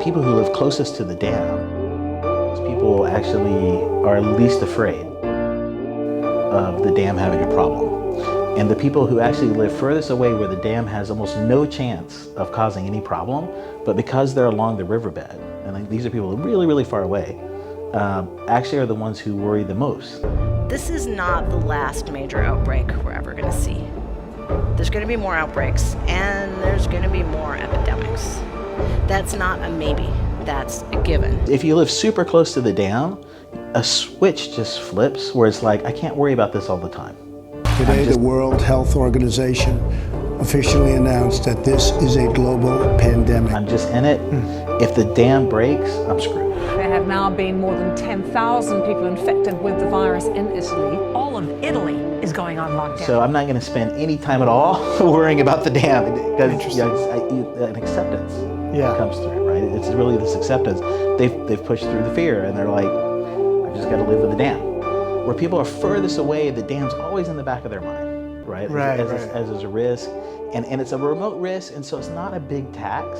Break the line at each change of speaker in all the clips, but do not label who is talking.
people who live closest to the dam, people actually are least afraid of the dam having a problem. And the people who actually live furthest away where the dam has almost no chance of causing any problem, but because they're along the riverbed, and these are people really, really far away, actually are the ones who worry the most.
This is not the last major outbreak we're ever going to see. There's going to be more outbreaks, and there's going to be more epidemics. That's not a maybe, that's a given.
If you live super close to the dam, a switch just flips where it's like, I can't worry about this all the time.
Today, the World Health Organization officially announced that this is a global pandemic.
I'm just in it. If the dam breaks, I'm screwed.
There have now been more than 10,000 people infected with the virus in Italy. All of Italy is going on lockdown.
So I'm not going to spend any time at all worrying about the dam because an acceptance comes through, right? It's really this acceptance. They've pushed through the fear, and they're like, I just got to live with the dam. Where people are furthest away, the dam's always in the back of their mind, right? As a risk, and it's a remote risk, and so it's not a big tax.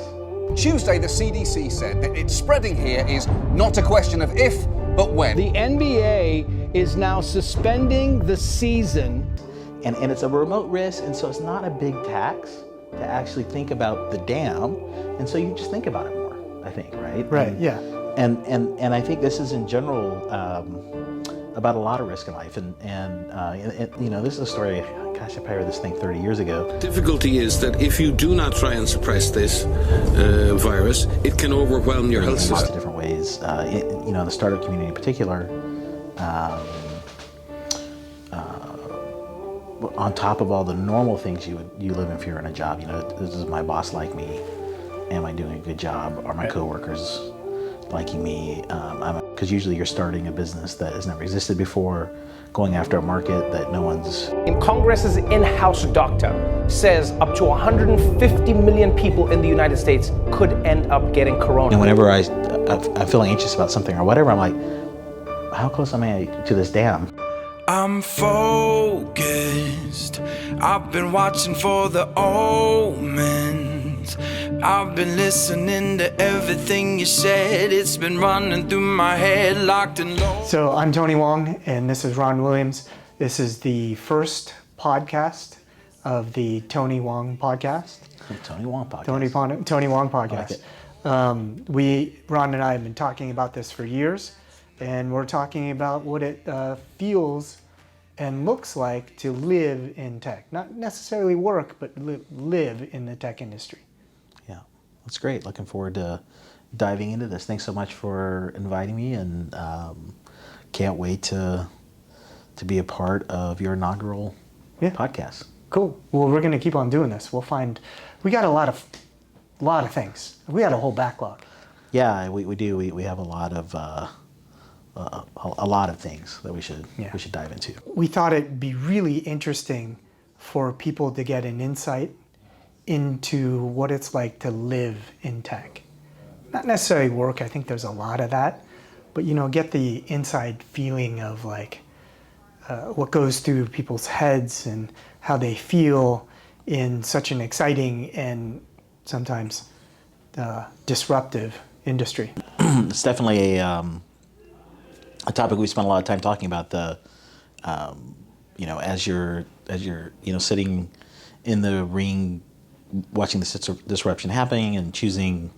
Tuesday, the CDC said that it's spreading here is not a question of if, but when.
The NBA is now suspending the season.
And it's a remote risk, and so it's not a big tax to actually think about the dam, and so you just think about it more, I think, right?
Right,
And I think this is in general about a lot of risk in life, and you know, this is a story, gosh, I probably heard this thing 30 years ago.
The difficulty is that if you do not try and suppress this virus, it can overwhelm your health system.
Lots of different ways, you know, in the startup community in particular, on top of all the normal things you live in fear in a job, you know, does my boss like me? Am I doing a good job? Are my coworkers liking me? Because usually you're starting a business that has never existed before, going after a market that no one's...
Congress's in-house doctor says up to 150 million people in the United States could end up getting corona.
And whenever I'm feeling anxious about something or whatever, I'm like, how close am I to this dam?
I'm focused. I've been watching for the omens. I've been listening to everything you said. It's been running through my head, locked and loaded.
So I'm Tony Wong, and this is Ron Williams. This is the first podcast of the Tony Wong podcast.
Tony Wong podcast.
Tony Wong podcast.
I like
Ron and I have been talking about this for years, and we're talking about what it feels and looks like to live in tech. Not necessarily work, but live in the tech industry.
Yeah, that's great. Looking forward to diving into this. Thanks so much for inviting me, and can't wait to be a part of your inaugural podcast.
Cool. Well, we're going to keep on doing this. We got a lot of things. We got a whole backlog.
Yeah, we do. We have a lot of things that we should dive into.
We thought it'd be really interesting for people to get an insight into what it's like to live in tech. Not necessarily work, I think there's a lot of that, but get the inside feeling of like what goes through people's heads and how they feel in such an exciting and sometimes disruptive industry.
It's definitely a topic we spent a lot of time talking about. As you're sitting in the ring, watching this disruption happening and choosing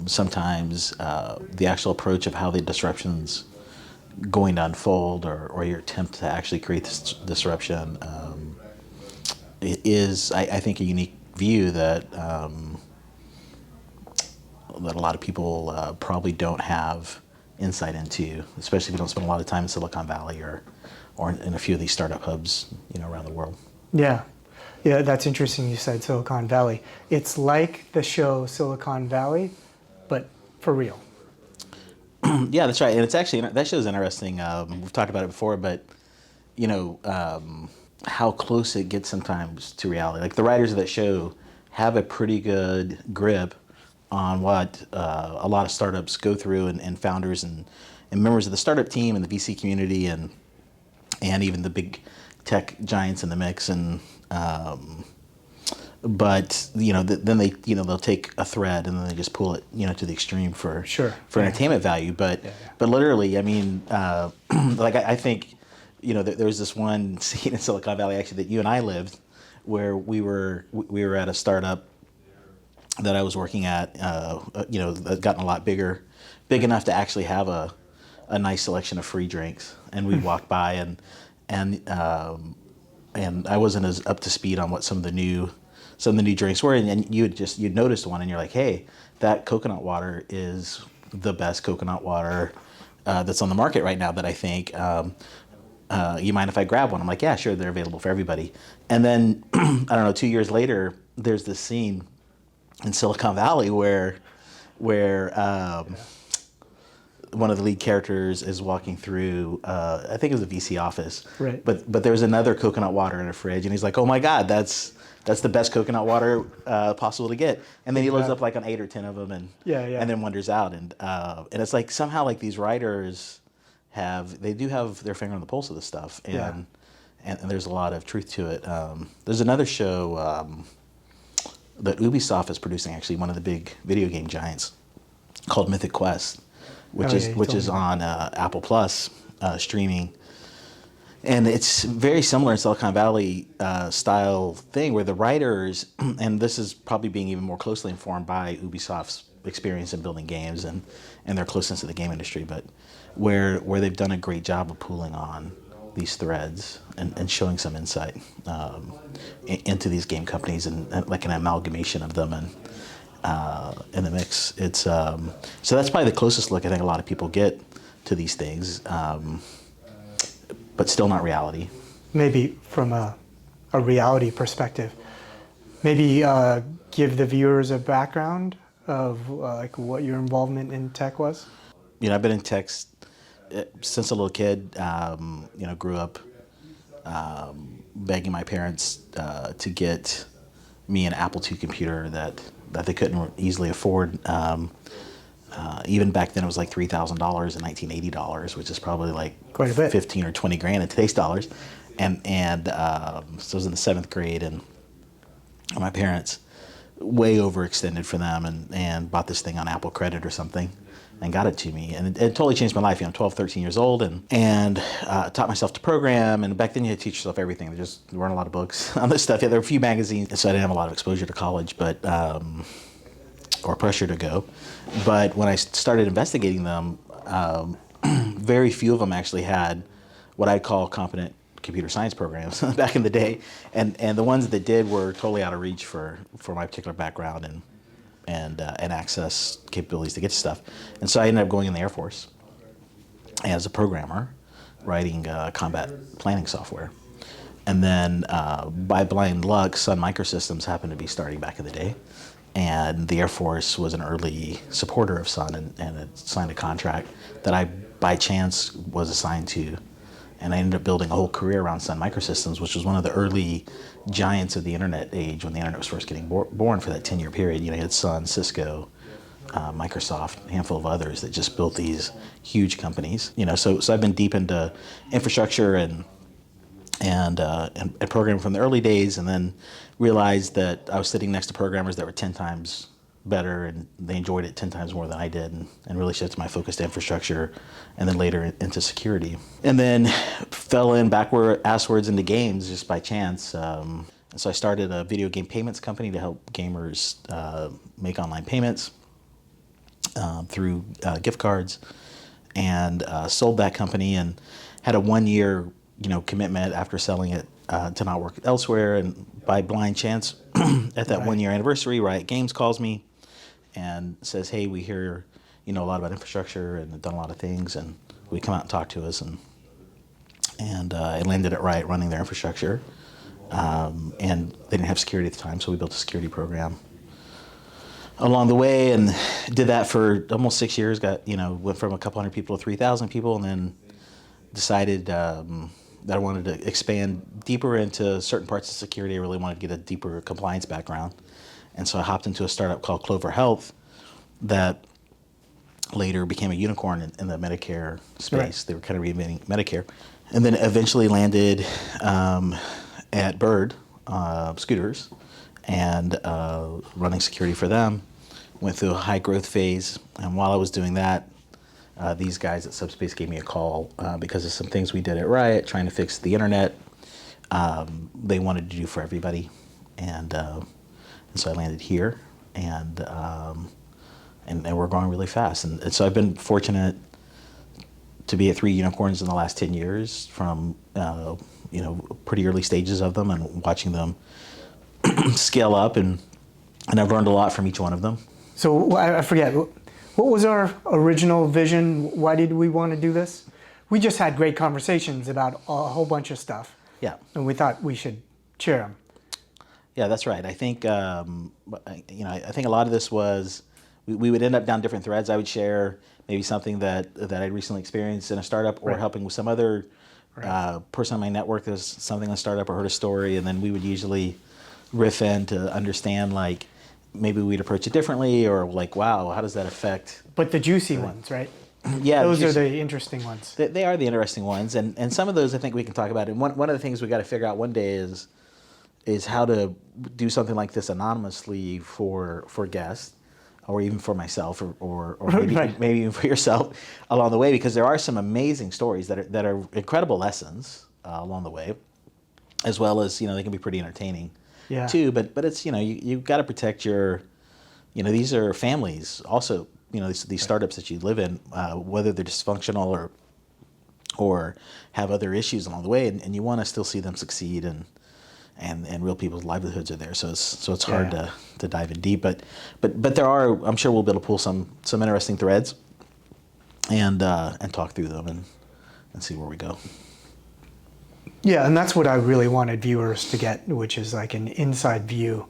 sometimes the actual approach of how the disruption's going to unfold, or your attempt to actually create this disruption, is, I think, a unique view that a lot of people probably don't have insight into, especially if you don't spend a lot of time in Silicon Valley or in a few of these startup hubs, around the world.
Yeah, that's interesting. You said Silicon Valley. It's like the show Silicon Valley, but for real.
Yeah, that's right. And it's actually, that show's interesting. We've talked about it before, but how close it gets sometimes to reality. Like the writers of that show have a pretty good grip on what a lot of startups go through, and founders and members of the startup team and the VC community and even the big tech giants in the mix, and but then they they'll take a thread and then they just pull it to the extreme for entertainment value. But literally, I mean, like I think there's this one scene in Silicon Valley actually that you and I lived, where we were at a startup that I was working at, that gotten a lot big enough to actually have a nice selection of free drinks, and we walked by and I wasn't as up to speed on what some of the new drinks were, and you'd noticed one, and you're like, hey, that coconut water is the best coconut water that's on the market right now that I think. You mind if I grab one? I'm like, yeah, sure, they're available for everybody. And then, I don't know, 2 years later, there's this scene in Silicon Valley where one of the lead characters is walking through, I think it was a VC office,
right?
But there's another coconut water in a fridge, and he's like, oh my God, that's the best coconut water possible to get. And then he loads up like on 8 or 10 of them, and then wanders out. And it's like somehow like these writers do have their finger on the pulse of this stuff, and there's a lot of truth to it. There's another show that Ubisoft is producing, actually, one of the big video game giants, called Mythic Quest, which is on Apple Plus streaming. And it's very similar in Silicon Valley style thing, where the writers, and this is probably being even more closely informed by Ubisoft's experience in building games and their closeness to the game industry, but where they've done a great job of pooling on these threads and showing some insight into these game companies and like an amalgamation of them and in the mix. It's so that's probably the closest look I think a lot of people get to these things, but still not reality.
Maybe from a reality perspective, maybe give the viewers a background of like what your involvement in tech was.
I've been in tech since a little kid. Grew up begging my parents to get me an Apple II computer that they couldn't easily afford. Even back then, it was like $3,000 and $1980, which is probably like
quite a bit,
15 or 20 grand in today's dollars. And so I was in the 7th grade, and my parents way overextended for them and bought this thing on Apple Credit or something and got it to me. And it totally changed my life. I'm 12, 13 years old and taught myself to program. And back then you had to teach yourself everything. There weren't a lot of books on this stuff. Yeah, there were a few magazines, so I didn't have a lot of exposure to college, but or pressure to go. But when I started investigating them, very few of them actually had what I'd call competent computer science programs back in the day, and the ones that did were totally out of reach for my particular background and access capabilities to get to stuff. And so I ended up going in the Air Force as a programmer, writing combat planning software. And then by blind luck, SunMicrosystems happened to be starting back in the day, and the Air Force was an early supporter of Sun and had signed a contract that I by chance was assigned to. And I ended up building a whole career around SunMicrosystems, which was one of the early giants of the internet age when the internet was first getting born for that 10-year period. You had Sun, Cisco, Microsoft, a handful of others that just built these huge companies. So I've been deep into infrastructure and programming from the early days, and then realized that I was sitting next to programmers that were 10 times better, and they enjoyed it 10 times more than I did, and really shifted my focus to infrastructure, and then later into security. And then fell in asswards into games just by chance. So I started a video game payments company to help gamers make online payments through gift cards, and sold that company and had a 1-year commitment after selling it to not work elsewhere. And by blind chance, at that 1-year anniversary, Riot Games calls me and says, hey, we hear a lot about infrastructure and have done a lot of things, and we come out and talk to us. And I landed at Riot running their infrastructure, and they didn't have security at the time, so we built a security program along the way, and did that for almost 6 years. Went from a couple hundred people to 3,000 people, and then decided that I wanted to expand deeper into certain parts of security. I really wanted to get a deeper compliance background. And so I hopped into a startup called Clover Health that later became a unicorn in the Medicare space. Right. They were kind of reinventing Medicare. And then eventually landed at Bird Scooters and running security for them. Went through a high growth phase, and while I was doing that, these guys at Subspace gave me a call because of some things we did at Riot, trying to fix the internet. They wanted to do for everybody, and so I landed here, and we're growing really fast. And so I've been fortunate to be at 3 unicorns in the last 10 years, from pretty early stages of them, and watching them scale up, and I've learned a lot from each one of them.
So I forget, what was our original vision? Why did we want to do this? We just had great conversations about a whole bunch of stuff.
Yeah.
And we thought we should share them.
Yeah, that's right. I think I think a lot of this was we would end up down different threads. I would share maybe something that I'd recently experienced in a startup, or helping with some other person on my network. There's something in a startup or heard a story, and then we would usually riff in to understand, like, maybe we'd approach it differently, or like, wow, how does that affect?
But the juicy ones, right?
Yeah,
those are the interesting ones.
They are the interesting ones, and some of those I think we can talk about. And one of the things we got to figure out one day is how to do something like this anonymously for guests, or even for myself, or maybe even for yourself along the way, because there are some amazing stories that are incredible lessons along the way, as well as they can be pretty entertaining too. But it's you've got to protect your these are families also. These startups that you live in, whether they're dysfunctional or have other issues along the way, and you want to still see them succeed, and real people's livelihoods are there. So it's hard to dive in deep, but there are, I'm sure we'll be able to pull some interesting threads and talk through them and see where we go.
Yeah, and that's what I really wanted viewers to get, which is like an inside view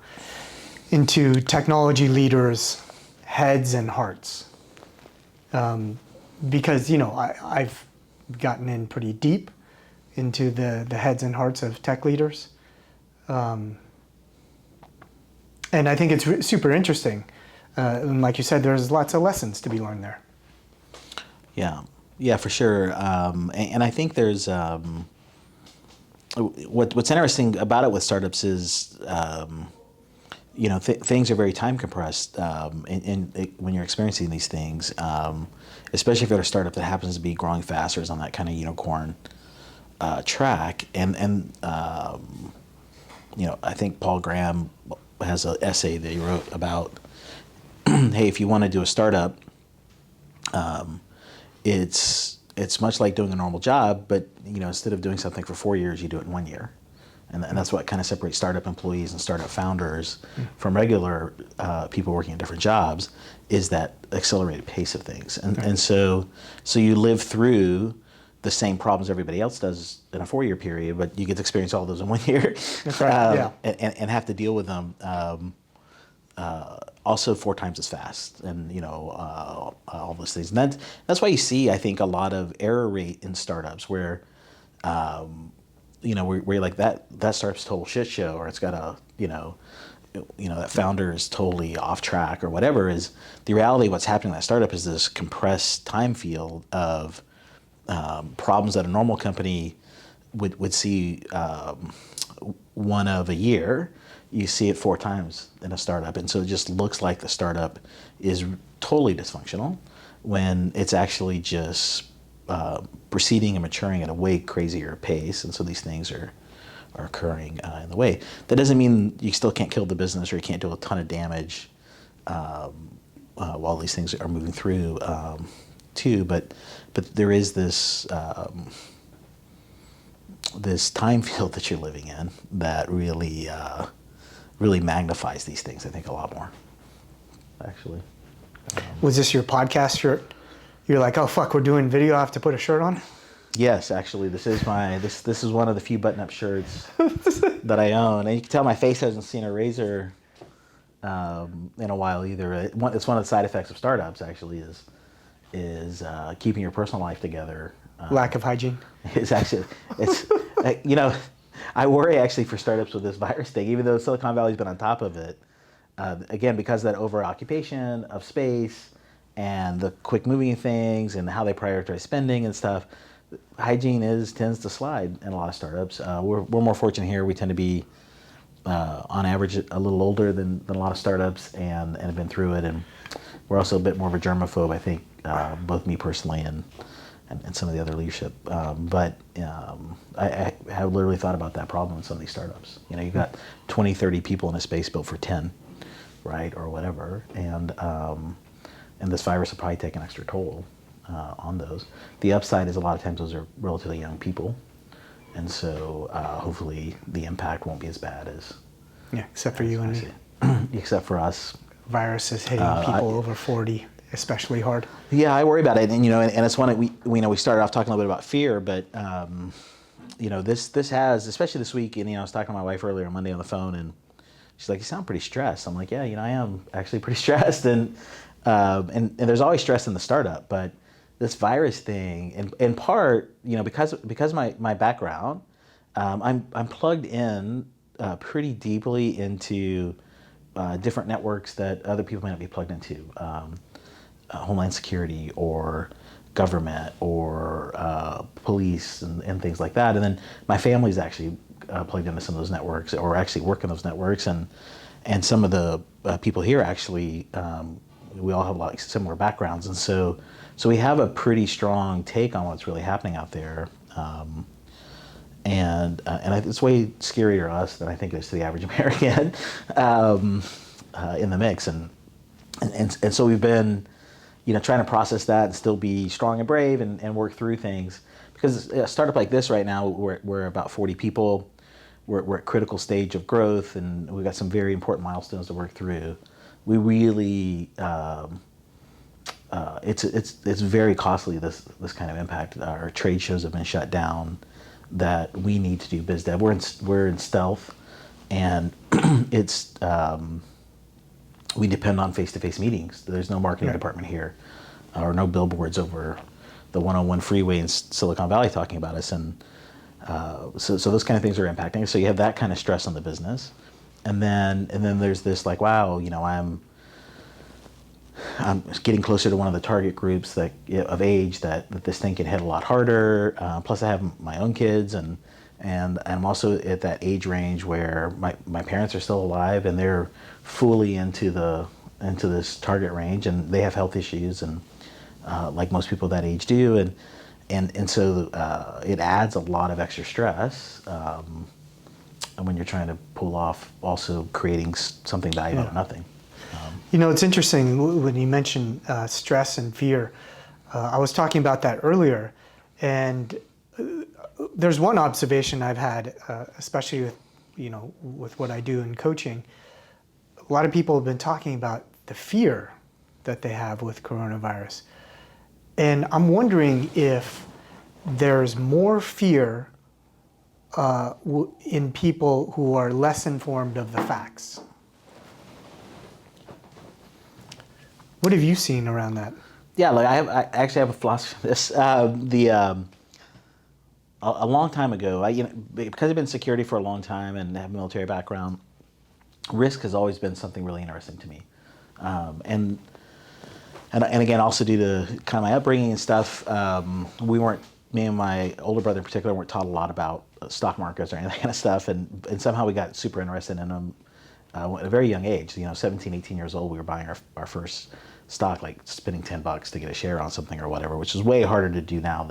into technology leaders' heads and hearts. Because, I've gotten in pretty deep into the heads and hearts of tech leaders. And I think it's super interesting. And like you said, there's lots of lessons to be learned there.
Yeah, for sure. And I think there's what's interesting about it with startups is things are very time compressed when you're experiencing these things, especially if you're a startup that happens to be growing fast or is on that kind of unicorn track. And I think Paul Graham has an essay that he wrote about, hey, if you want to do a startup, it's much like doing a normal job, but instead of doing something for 4 years, you do it in 1 year. And that's what kind of separates startup employees and startup founders from regular people working in different jobs, is that accelerated pace of things. And so you live through the same problems everybody else does in a 4-year period, but you get to experience all those in 1 year.
That's right.
And have to deal with them also 4 times as fast, and all those things. And that's why you see, I think, a lot of error rate in startups where where you're like, that startup's a total shit show, or it's got a that founder is totally off track, or whatever. Is the reality of what's happening in that startup is this compressed time field of problems that a normal company would see one of a year. You see it 4 times in a startup, and so it just looks like the startup is totally dysfunctional when it's actually just proceeding and maturing at a way crazier pace. And so these things are occurring in the way. That doesn't mean you still can't kill the business, or you can't do a ton of damage while these things are moving through too. But there is this this time field that you're living in that really magnifies these things, I think, a lot more, actually.
Was this your podcast shirt? You're like, oh fuck, we're doing video, I have to put a shirt on?
Yes, actually, this is this is one of the few button-up shirts that I own, and you can tell my face hasn't seen a razor in a while either. It's one of the side effects of startups, actually, is keeping your personal life together.
Lack of hygiene.
It's I worry actually for startups with this virus thing, even though Silicon Valley's been on top of it. Again, because of that over-occupation of space and the quick moving things and how they prioritize spending and stuff, hygiene tends to slide in a lot of startups. We're more fortunate here. We tend to be on average a little older than a lot of startups and have been through it. And we're also a bit more of a germaphobe, I think, both me personally and some of the other leadership. But I have literally thought about that problem in some of these startups. You know, you've got 20, 30 people in a space built for 10, right, or whatever. And this virus will probably take an extra toll on those. The upside is a lot of times those are relatively young people. And so hopefully the impact won't be as bad as...
Yeah, except for you and me.
Except for us.
Virus is hitting people over 40 especially hard.
Yeah, I worry about it, and and it's one that we started off talking a little bit about fear, but this has, especially this week, and I was talking to my wife earlier on Monday on the phone, and she's like, "You sound pretty stressed." I'm like, "Yeah, I am actually pretty stressed," and there's always stress in the startup, but this virus thing, in part, because my background, I'm plugged in pretty deeply into different networks that other people may not be plugged into. Homeland Security or government or police and things like that. And then my family's actually plugged into some of those networks or actually work in those networks. And some of the people here actually, we all have a lot of similar backgrounds. And so we have a pretty strong take on what's really happening out there. And it's way scarier to us than I think it is to the average American in the mix. And so we've been, trying to process that and still be strong and brave and work through things. Because a startup like this right now, we're about 40 people. We're at critical stage of growth, and we've got some very important milestones to work through. We really, it's very costly, this kind of impact. Our trade shows have been shut down. That we need to do biz dev. We're in stealth, and it's we depend on face-to-face meetings. There's no marketing department here, or no billboards over the 101 freeway in Silicon Valley talking about us, and so those kind of things are impacting. So you have that kind of stress on the business, and then there's this like, wow, I'm getting closer to one of the target groups of age that this thing can hit a lot harder. Plus, I have my own kids, and I'm also at that age range where my parents are still alive and they're fully into this target range, and they have health issues, and like most people that age do, and so it adds a lot of extra stress when you're trying to pull off also creating something valuable out of nothing.
It's interesting when you mention stress and fear. I was talking about that earlier, and there's one observation I've had, especially with with what I do in coaching. A lot of people have been talking about the fear that they have with coronavirus, and I'm wondering if there's more fear in people who are less informed of the facts. What have you seen around that?
Yeah, like I actually have a philosophy of this. A long time ago, because I've been in security for a long time and have a military background, risk has always been something really interesting to me. And again, also due to kind of my upbringing and stuff, me and my older brother in particular weren't taught a lot about stock markets or any of that kind of stuff, and somehow we got super interested in them. At a very young age, 17, 18 years old, we were buying our first stock, like spending $10 to get a share on something or whatever, which is way harder to do now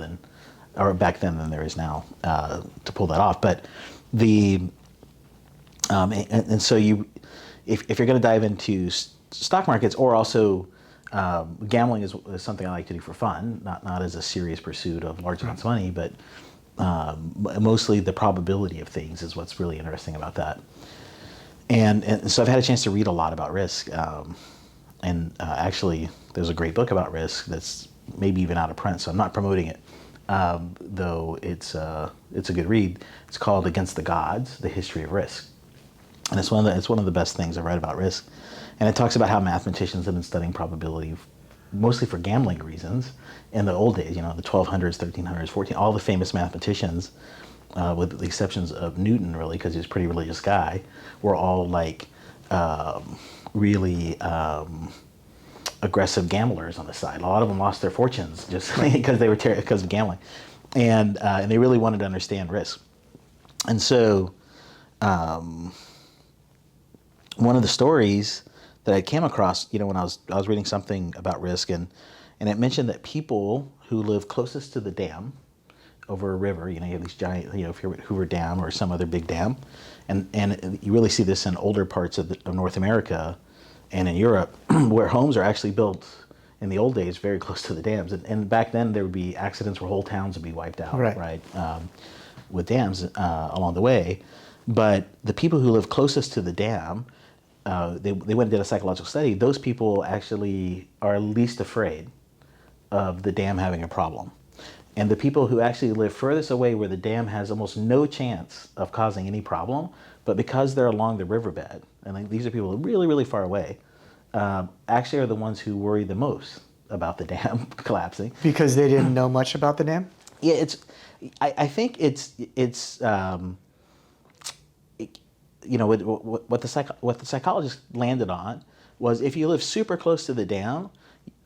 or back then than there is now to pull that off. But and so if you're going to dive into stock markets, or also gambling is something I like to do for fun, not as a serious pursuit of large amounts of money, but mostly the probability of things is what's really interesting about that. And so I've had a chance to read a lot about risk, and actually there's a great book about risk that's maybe even out of print, so I'm not promoting it, though it's a good read. It's called Against the Gods: The History of Risk, and it's one of the best things I've read about risk. And it talks about how mathematicians have been studying probability mostly for gambling reasons in the old days, the 1200s, 1300s, 1400s, all the famous mathematicians, with the exceptions of Newton, really, because he was a pretty religious guy, were all like really aggressive gamblers on the side. A lot of them lost their fortunes just because they were because of gambling, and they really wanted to understand risk. And so one of the stories that I came across, when I was reading something about risk, and it mentioned that people who live closest to the dam over a river, you have these giant, if you're at Hoover Dam or some other big dam, and you really see this in older parts of North America and in Europe, where homes are actually built in the old days very close to the dams, and back then there would be accidents where whole towns would be wiped out, right? With dams along the way. But the people who live closest to the dam, they went and did a psychological study. Those people actually are least afraid of the dam having a problem. And the people who actually live furthest away, where the dam has almost no chance of causing any problem, but because they're along the riverbed, and these are people really, really far away, actually are the ones who worry the most about the dam collapsing.
Because they didn't know much about the dam?
Yeah, I think it's what the psychologist landed on was, if you live super close to the dam,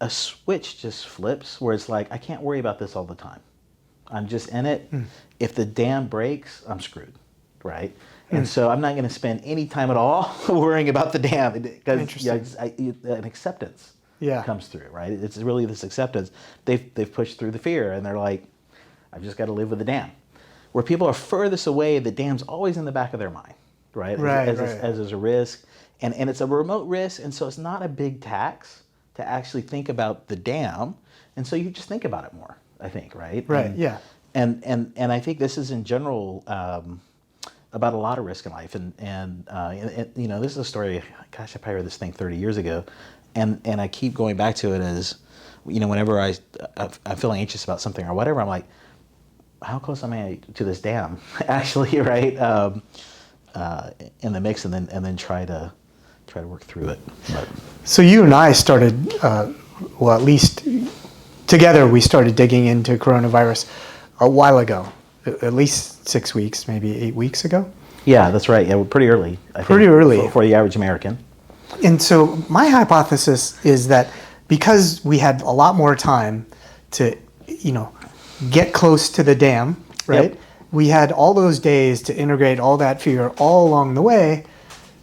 a switch just flips where it's like, I can't worry about this all the time. I'm just in it. If the dam breaks, I'm screwed, right? And so I'm not going to spend any time at all worrying about the dam, because an acceptance comes through, right? It's really this acceptance. They've pushed through the fear, and they're like, I've just got to live with the dam. Where people are furthest away, the dam's always in the back of their mind, right? As a risk. And it's a remote risk, and so it's not a big tax to actually think about the dam, and so you just think about it more, I think, right? And I think this is in general about a lot of risk in life, and this is a story. Gosh, I probably read this thing 30 years ago, and I keep going back to it as, whenever I'm feeling anxious about something or whatever, I'm like, how close am I to this dam, actually, right? In the mix, and then try to work through it. But.
So you and I started, at least together, we started digging into coronavirus a while ago, at least 6 weeks, maybe 8 weeks ago.
Yeah, that's right. Yeah, we're pretty early.
Pretty early
for the average American.
And so my hypothesis is that because we had a lot more time to, get close to the dam, right?
Yep.
We had all those days to integrate all that fear all along the way,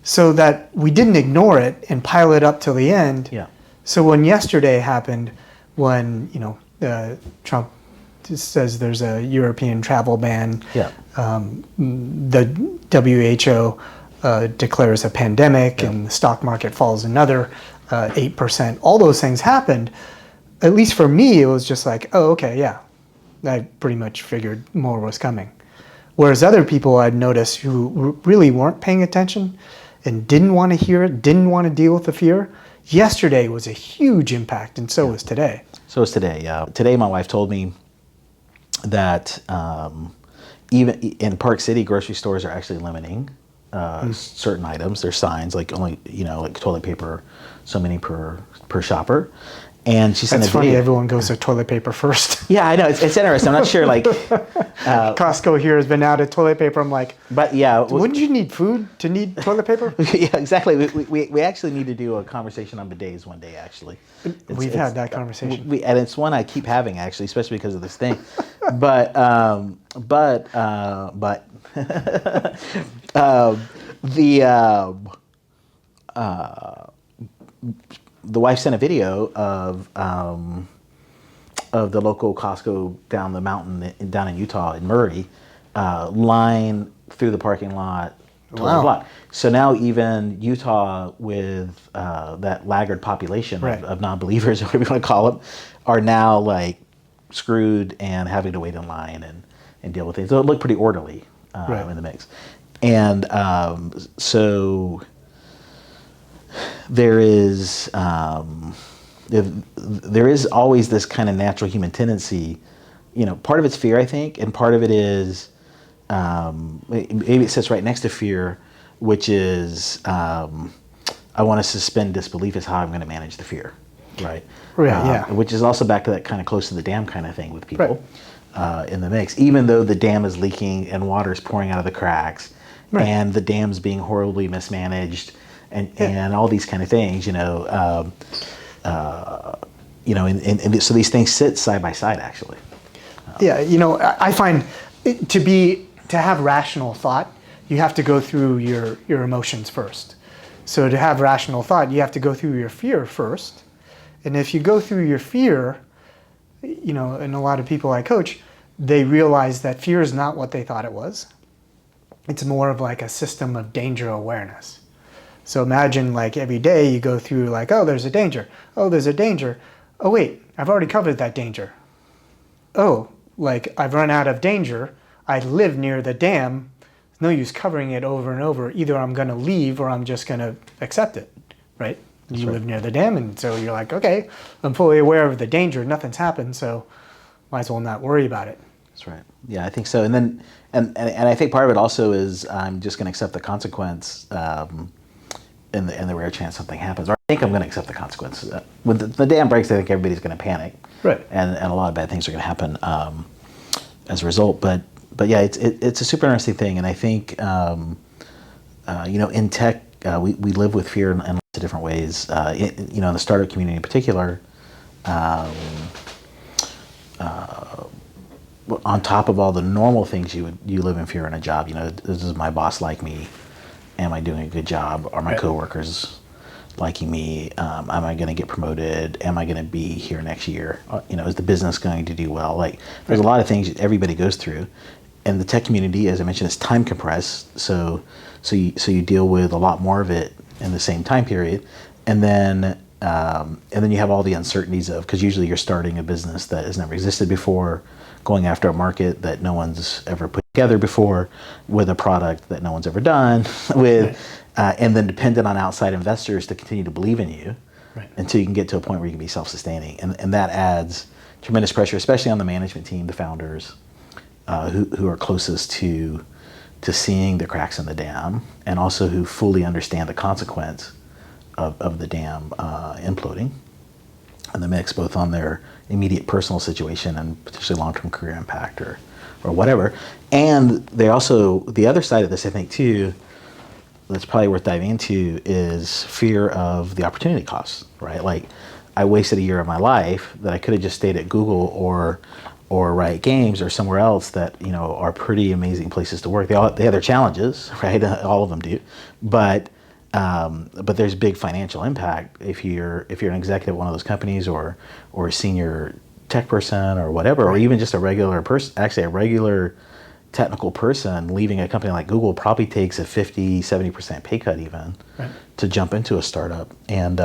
so that we didn't ignore it and pile it up till the end.
Yeah.
So when yesterday happened, when Trump says there's a European travel ban, the WHO declares a pandemic, and the stock market falls another 8%. All those things happened. At least for me, it was just like, oh, okay, yeah. I pretty much figured more was coming. Whereas other people I'd noticed who really weren't paying attention and didn't want to hear it, didn't want to deal with the fear, yesterday was a huge impact, and so was today.
So is today, yeah. Today my wife told me that even in Park City, grocery stores are actually limiting certain items. There's signs like only, like toilet paper, so many per shopper. And she said,
"That's funny. Everyone goes to toilet paper first."
Yeah, I know. It's interesting. I'm not sure. Like
Costco here has been out of toilet paper. I'm like,
but yeah,
wouldn't you need food to need toilet paper?
Yeah, exactly. We actually need to do a conversation on bidets one day. Actually,
we've had that conversation,
and it's one I keep having actually, especially because of this thing. but the wife sent a video of the local Costco down the mountain down in Utah in Murray, line through the parking lot to the block. So now even Utah, with that laggard population of non-believers, or whatever you want to call them, are now like screwed and having to wait in line and deal with things. So it looked pretty orderly in the mix. And so there is always this kind of natural human tendency. Part of it's fear, I think, and part of it is maybe it sits right next to fear, which is I want to suspend disbelief is how I'm going to manage the fear, right? Which is also back to that kind of close to the dam kind of thing with people in the mix. Even though the dam is leaking and water is pouring out of the cracks, and the dam's being horribly mismanaged, and all these kind of things, and so these things sit side by side, actually.
I find to have rational thought, you have to go through your emotions first. So to have rational thought, you have to go through your fear first. And if you go through your fear, you know, and a lot of people I coach, they realize that fear is not what they thought it was. It's more of like a system of danger awareness. So imagine like every day you go through like, oh, there's a danger. Oh, there's a danger. Oh, wait, I've already covered that danger. Oh, like I've run out of danger. I live near the dam. There's no use covering it over and over. Either I'm going to leave or I'm just going to accept it, right? You live near the dam, and so you're like, okay, I'm fully aware of the danger. Nothing's happened, so might as well not worry about it.
That's right. Yeah, I think so. And then, and I think part of it also is I'm just going to accept the consequence in the rare chance something happens. Or I think I'm going to accept the consequence. When the dam breaks, I think everybody's going to panic.
Right.
And a lot of bad things are going to happen as a result. But yeah, it's a super interesting thing. And I think, you know, in tech, we live with fear in lots of different ways. You know, in the startup community in particular, on top of all the normal things you live in fear in a job. You know, does my boss like me? Am I doing a good job? Are my coworkers liking me? Am I going to get promoted? Am I going to be here next year? You know, is the business going to do well? Like, there's a lot of things everybody goes through, and the tech community, as I mentioned, is time compressed. So you deal with a lot more of it in the same time period, and then you have all the uncertainties of, because usually you're starting a business that has never existed before, going after a market that no one's ever put together before, with a product that no one's ever done, with, and then dependent on outside investors to continue to believe in you, until you can get to a point where you can be self-sustaining, and that adds tremendous pressure, especially on the management team, the founders, who are closest to seeing the cracks in the dam, and also who fully understand the consequence of the dam imploding, and the mix, both on their immediate personal situation and potentially long-term career impact or whatever. And they also, the other side of this, I think too, that's probably worth diving into, is fear of the opportunity costs, right? Like, I wasted a year of my life that I could have just stayed at Google or Riot Games or somewhere else that, you know, are pretty amazing places to work. They have their challenges, right? All of them do, but there's big financial impact if you're an executive at one of those companies, or a senior tech person or whatever, or even just a regular person. Actually, a regular technical person leaving a company like Google probably takes a 50-70% pay cut even to jump into a startup, and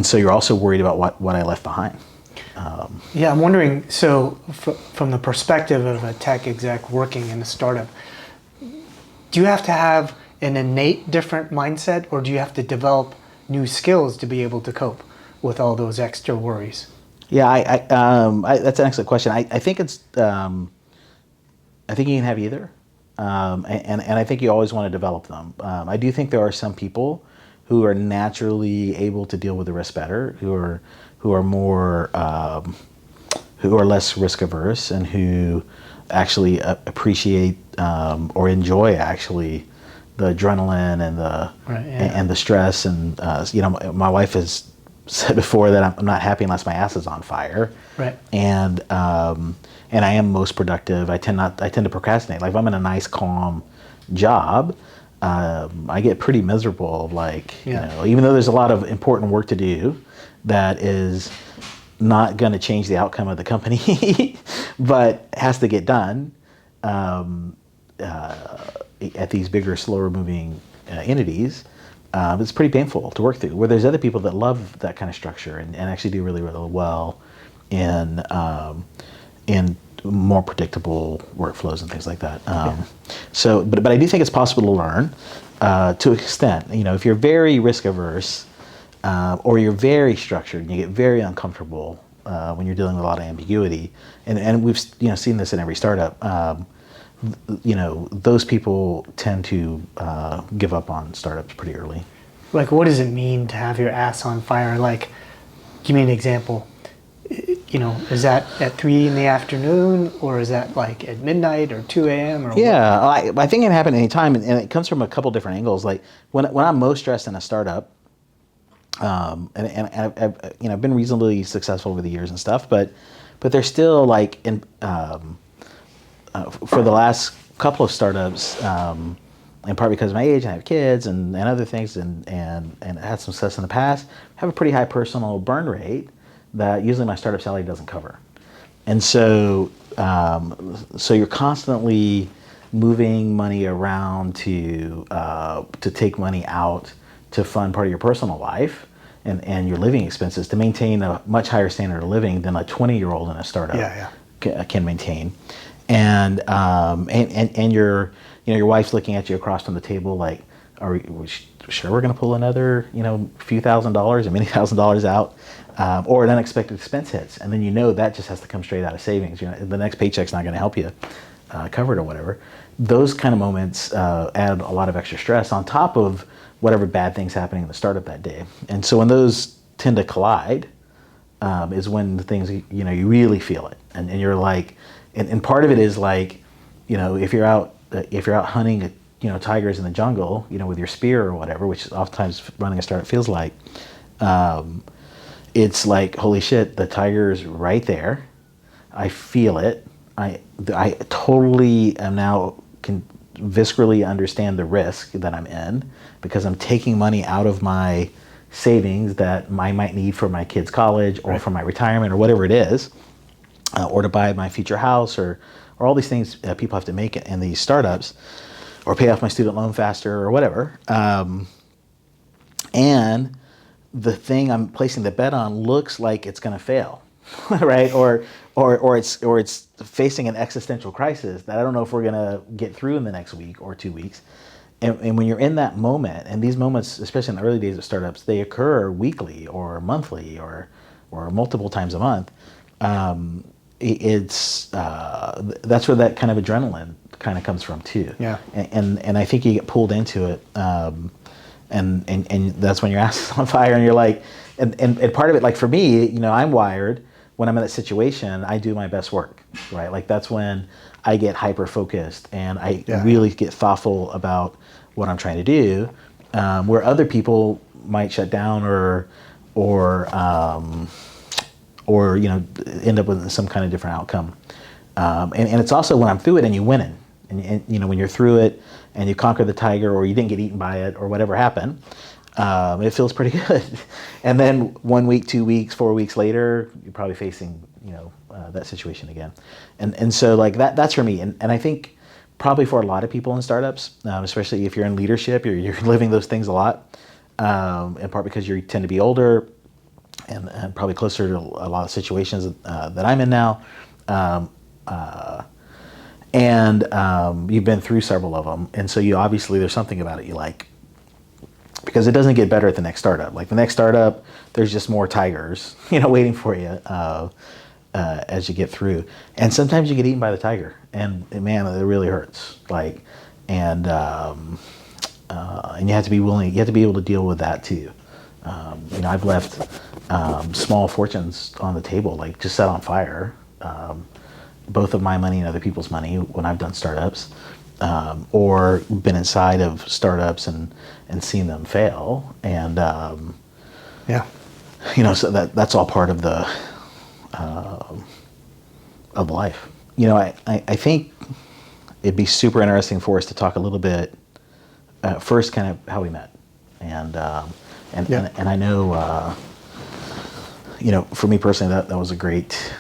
so you're also worried about what I left behind.
Yeah, I'm wondering, so from the perspective of a tech exec working in a startup, do you have to have an innate different mindset, or do you have to develop new skills to be able to cope with all those extra worries?
Yeah, that's an excellent question. I think it's, I think you can have either, and I think you always want to develop them. I do think there are some people who are naturally able to deal with the risk better, who are more, who are less risk averse, and who actually appreciate or enjoy actually the adrenaline and the and the stress, and you know, my wife has said before that I'm not happy unless my ass is on fire.
Right.
And I am most productive. I tend to procrastinate. Like, if I'm in a nice, calm job, I get pretty miserable. Like, you know, even though there's a lot of important work to do that is not going to change the outcome of the company, but has to get done at these bigger, slower moving entities, it's pretty painful to work through. Where there's other people that love that kind of structure and actually do really, really well in more predictable workflows and things like that. So, but I do think it's possible to learn to an extent. You know, if you're very risk averse, or you're very structured and you get very uncomfortable when you're dealing with a lot of ambiguity, and we've seen this in every startup. You know, those people tend to give up on startups pretty early.
Like, what does it mean to have your ass on fire? Like, give me an example. You know, is that at 3 p.m, or is that like at midnight or 2 a.m. or
Yeah, what? I think it can happen anytime, and it comes from a couple different angles. Like, when I'm most stressed in a startup, and I've been reasonably successful over the years and stuff, but there's still like for the last couple of startups, in part because of my age, and I have kids and other things, and had some success in the past, have a pretty high personal burn rate that usually my startup salary doesn't cover. And so, so you're constantly moving money around to take money out to fund part of your personal life and your living expenses to maintain a much higher standard of living than a 20-year-old in a startup can maintain. And your your wife's looking at you across from the table like, are we sure we're going to pull another few $1,000s or many $1,000s out, or an unexpected expense hits, and then that just has to come straight out of savings. The next paycheck's not going to help you cover it or whatever. Those kind of moments add a lot of extra stress on top of whatever bad things happening in the startup that day. And so when those tend to collide, is when the things you really feel it, and you're like, and part of it is like, if you're out hunting tigers in the jungle, with your spear or whatever, which oftentimes running a startup feels like, it's like, holy shit, the tiger's right there. I feel it. I totally am now can viscerally understand the risk that I'm in, because I'm taking money out of my savings that I might need for my kids' college or for my retirement or whatever it is, or to buy my future house or all these things that people have to make in these startups, or pay off my student loan faster or whatever. And the thing I'm placing the bet on looks like it's going to fail, right? Or it's facing an existential crisis that I don't know if we're going to get through in the next week or 2 weeks. And when you're in that moment, and these moments, especially in the early days of startups, they occur weekly or monthly or multiple times a month. That's where that kind of adrenaline kind of comes from too. Yeah. And I think you get pulled into it, and that's when your ass is on fire, and you're like, and part of it, like for me, I'm wired. When I'm in that situation, I do my best work, right? Like that's when I get hyper focused and I really get thoughtful about what I'm trying to do, where other people might shut down or end up with some kind of different outcome. And it's also when I'm through it and you win it, and when you're through it and you conquer the tiger, or you didn't get eaten by it, or whatever happened, it feels pretty good. And then 1 week, 2 weeks, 4 weeks later, you're probably facing that situation again. And so like that's for me. And I think probably for a lot of people in startups, especially if you're in leadership, you're living those things a lot, in part because you tend to be older and probably closer to a lot of situations that I'm in now. And you've been through several of them. And so obviously there's something about it you like, because it doesn't get better at the next startup. Like the next startup, there's just more tigers, waiting for you as you get through. And sometimes you get eaten by the tiger, and man, it really hurts. Like, and you have to be willing. You have to be able to deal with that too. I've left small fortunes on the table, like just set on fire, both of my money and other people's money when I've done startups. Or been inside of startups and seen them fail, and so that's all part of the of life. I think it'd be super interesting for us to talk a little bit first, kind of how we met, and I know for me personally that was a great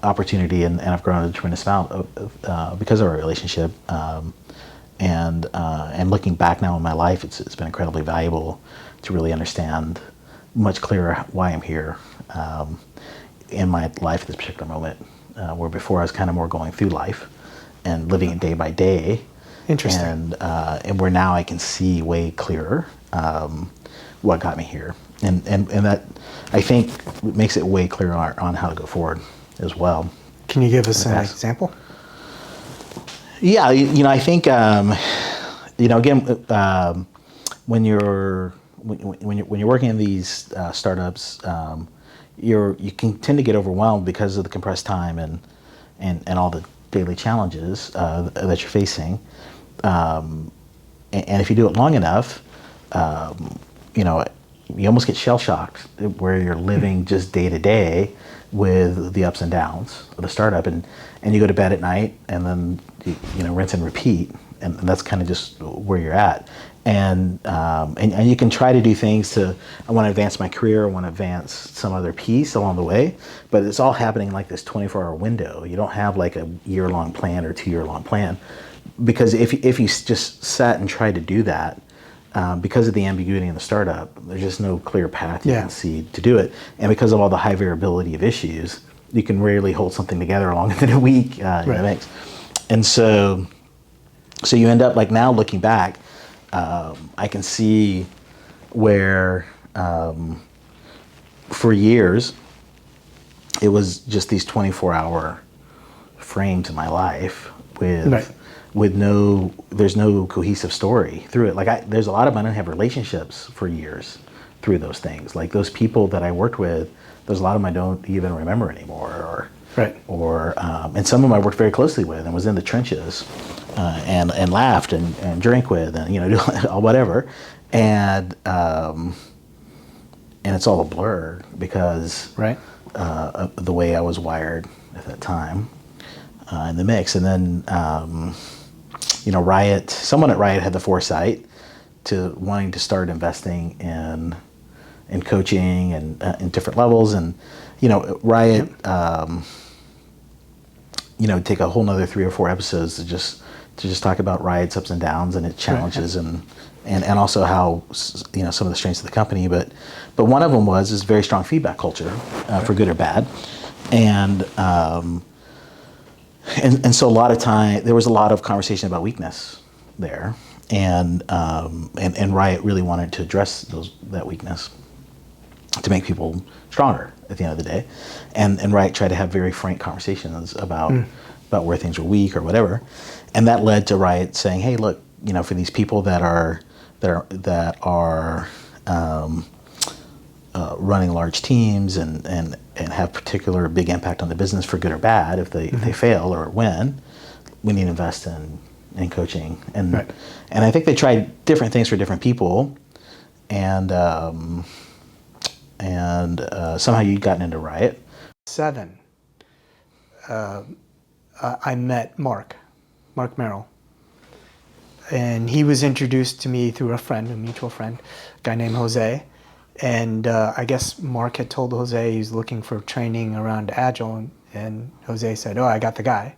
opportunity, and I've grown a tremendous amount because of our relationship. And looking back now in my life, it's been incredibly valuable to really understand much clearer why I'm here in my life at this particular moment, where before I was kind of more going through life and living it day by day. Interesting. And where now I can see way clearer what got me here. And that, I think, makes it way clearer on how to go forward as well.
Can you give us an example?
Yeah, I think, again, when you're working in these startups, you can tend to get overwhelmed because of the compressed time and all the daily challenges that you're facing. And if you do it long enough, you almost get shell shocked where you're living just day to day with the ups and downs of the startup, and you go to bed at night, and then you know, rinse and repeat, and that's kind of just where you're at. And you can try to do things to, I want to advance my career, I want to advance some other piece along the way, but it's all happening in like this 24-hour window. You don't have like a year-long plan or 2-year-long plan, because if you just sat and tried to do that, because of the ambiguity in the startup, there's just no clear path you can see to do it. And because of all the high variability of issues, you can rarely hold something together longer than a week in the mix. And so you end up, like, now looking back, I can see where for years it was just these 24-hour frames in my life with there's no cohesive story through it. Like, there's a lot of, I didn't have relationships for years through those things. Like, those people that I worked with, there's a lot of them I don't even remember anymore, and some of them I worked very closely with and was in the trenches, and laughed and drank with, and, you know, whatever, and it's all a blur because of the way I was wired at that time in the mix. And then you know, someone at Riot had the foresight to wanting to start investing in coaching and in different levels, and, you know, Riot you know, take a whole nother 3 or 4 episodes to just talk about Riot's ups and downs and its challenges, and also how, you know, some of the strengths of the company, but one of them is very strong feedback culture, for good or bad, and so a lot of time there was a lot of conversation about weakness there, and Riot really wanted to address that weakness to make people stronger at the end of the day, and Riot tried to have very frank conversations about where things were weak or whatever, and that led to Riot saying, hey, look, you know, for these people that are running large teams and have particular big impact on the business for good or bad, if they fail or win, we need to invest in coaching, and I think they tried different things for different people, and somehow you'd gotten into Riot.
7, I met Mark Merrill, and he was introduced to me through a mutual friend, a guy named Jose, and I guess Mark had told Jose he was looking for training around Agile, and Jose said, oh, I got the guy.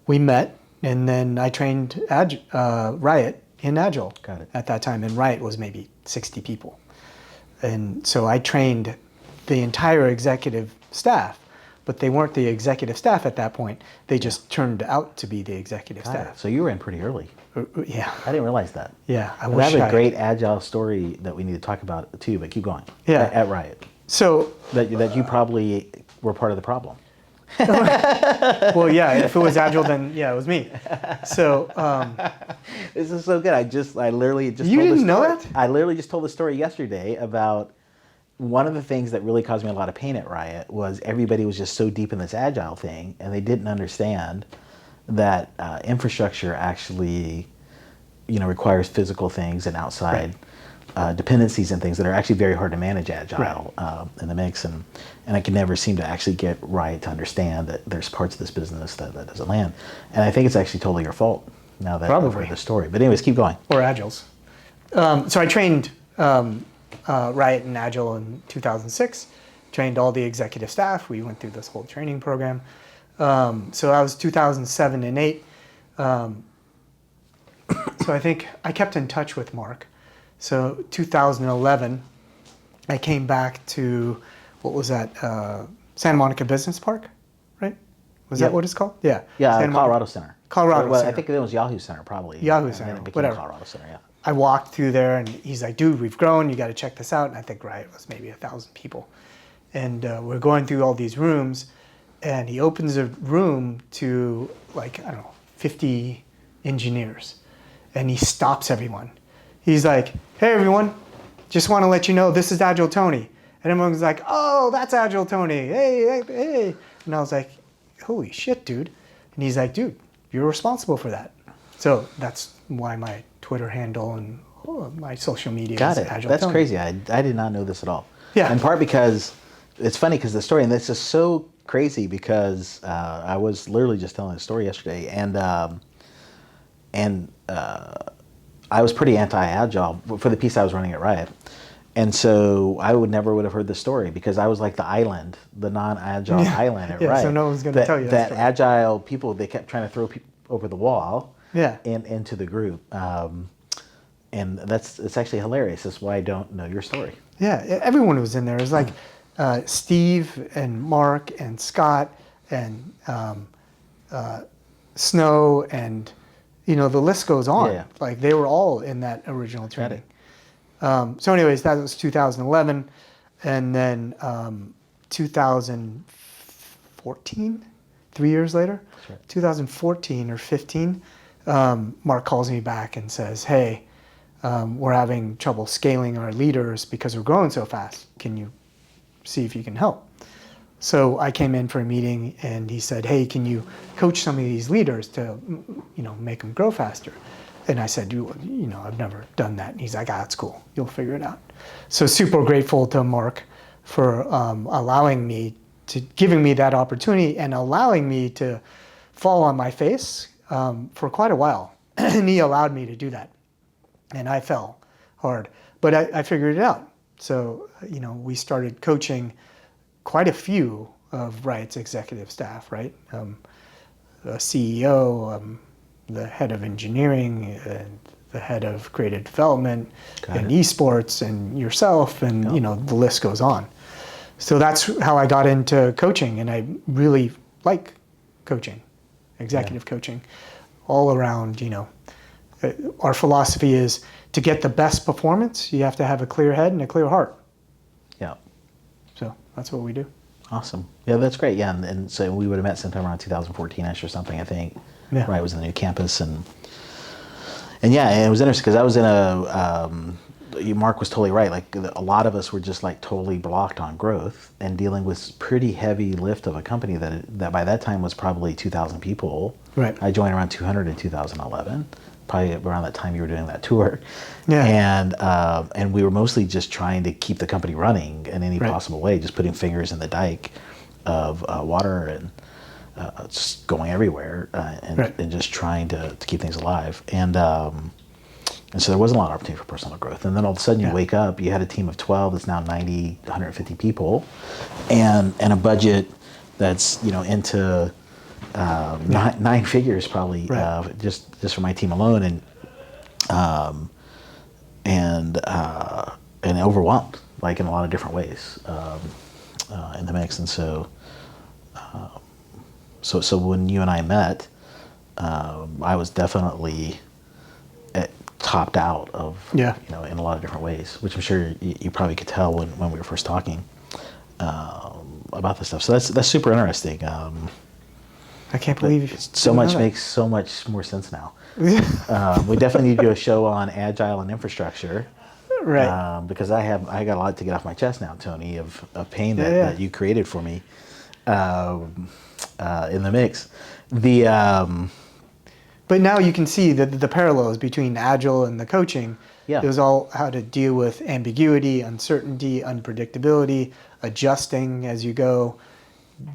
We met, and then I trained Riot in Agile at that time, and Riot was maybe 60 people. And so I trained the entire executive staff, but they weren't the executive staff at that point. They just turned out to be the executive staff.
So you were in pretty early.
Yeah.
I didn't realize that.
Yeah, I
have a great Agile story that we need to talk about too, but keep going.
Yeah.
At Riot.
So
that you probably were part of the problem.
Well, yeah, if it was Agile, then yeah, it was me. So
this is so good. I literally just
you
told
didn't know that?
I literally just told the story yesterday about one of the things that really caused me a lot of pain at Riot was everybody was just so deep in this Agile thing, and they didn't understand that infrastructure actually, you know, requires physical things and outside dependencies and things that are actually very hard to manage Agile in the mix, and I can never seem to actually get Riot to understand that there's parts of this business that doesn't land, and I think it's actually totally your fault now that I've heard the story. But anyways, keep going.
Or Agiles. So I trained Riot and Agile in 2006, trained all the executive staff. We went through this whole training program. So that was 2007 and 8. So I think I kept in touch with Mark. So 2011, I came back to, what was that, Santa Monica Business Park, right? Was that what it's called? Yeah.
Yeah, Colorado Center.
Center.
I think it was Yahoo Center, probably.
Yahoo Center,
and then it became
whatever.
Colorado Center, yeah.
I walked through there, and he's like, dude, we've grown. You got to check this out. And I think Riot was maybe 1,000 people. And we're going through all these rooms, and he opens a room to, like, I don't know, 50 engineers. And he stops everyone. He's like, hey, everyone, just want to let you know this is Agile Tony. And everyone's like, oh, that's Agile Tony. Hey, hey, hey. And I was like, holy shit, dude. And he's like, dude, you're responsible for that. So that's why my Twitter handle and my social media
Got
is
it.
Agile
That's
Tony.
crazy. I did not know this at all.
Yeah.
In part because it's funny because the story, and this is so crazy because I was literally just telling a story yesterday, and I was pretty anti-agile for the piece I was running at Riot. And so I would have heard the story because I was like the island, the non-agile island at Riot.
So no one's going to tell you
that
story.
agile people, they kept trying to throw people over the wall
Yeah.
into the group. And it's actually hilarious. That's why I don't know your story.
Yeah, everyone was in there. It was like Steve and Mark and Scott and Snow and, the list goes on.
Yeah.
Like they were all in that original training. So anyways, that was 2011. And then 2014, 3 years later, 2014 or 15, Mark calls me back and says, hey, we're having trouble scaling our leaders because we're growing so fast. Can you see if you can help? So I came in for a meeting and he said, hey, can you coach some of these leaders to, make them grow faster? And I said, I've never done that. And he's like, that's cool. You'll figure it out. So super grateful to Mark for giving me that opportunity and allowing me to fall on my face for quite a while. And he allowed me to do that. And I fell hard, but I figured it out. So, we started coaching quite a few of Riot's executive staff, right? The CEO, the head of engineering, and the head of creative development, and esports, and yourself, and the list goes on. So that's how I got into coaching, and I really like coaching, executive coaching, all around. Our philosophy is to get the best performance, you have to have a clear head and a clear heart.
Yeah.
So that's what we do.
Awesome. Yeah, that's great. Yeah, and so we would have met sometime around 2014-ish or something, I think.
Yeah.
Right, was in the new campus, and yeah, and it was interesting because I was in Mark was totally right. Like a lot of us were just like totally blocked on growth and dealing with pretty heavy lift of a company that by that time was probably 2,000 people.
Right.
I joined around 200 in 2011. Probably around that time you were doing that tour.
Yeah.
And we were mostly just trying to keep the company running in any possible way, just putting fingers in the dike of water and just going everywhere and just trying to keep things alive. And so there wasn't a lot of opportunity for personal growth. And then all of a sudden you wake up, you had a team of 12 that's now 90, 150 people, and a budget that's into nine figures probably, just for my team alone, and overwhelmed, like in a lot of different ways in the mix. And so when you and I met, I was definitely topped out of in a lot of different ways, which I'm sure you probably could tell when we were first talking about this stuff. So that's super interesting.
I can't believe
so much makes so much more sense now. We definitely need to do a show on agile and infrastructure,
right?
Because I got a lot to get off my chest now, Tony, of pain that you created for me in the mix.
But now you can see the parallels between Agile and the coaching.
Yeah.
It was all how to deal with ambiguity, uncertainty, unpredictability, adjusting as you go,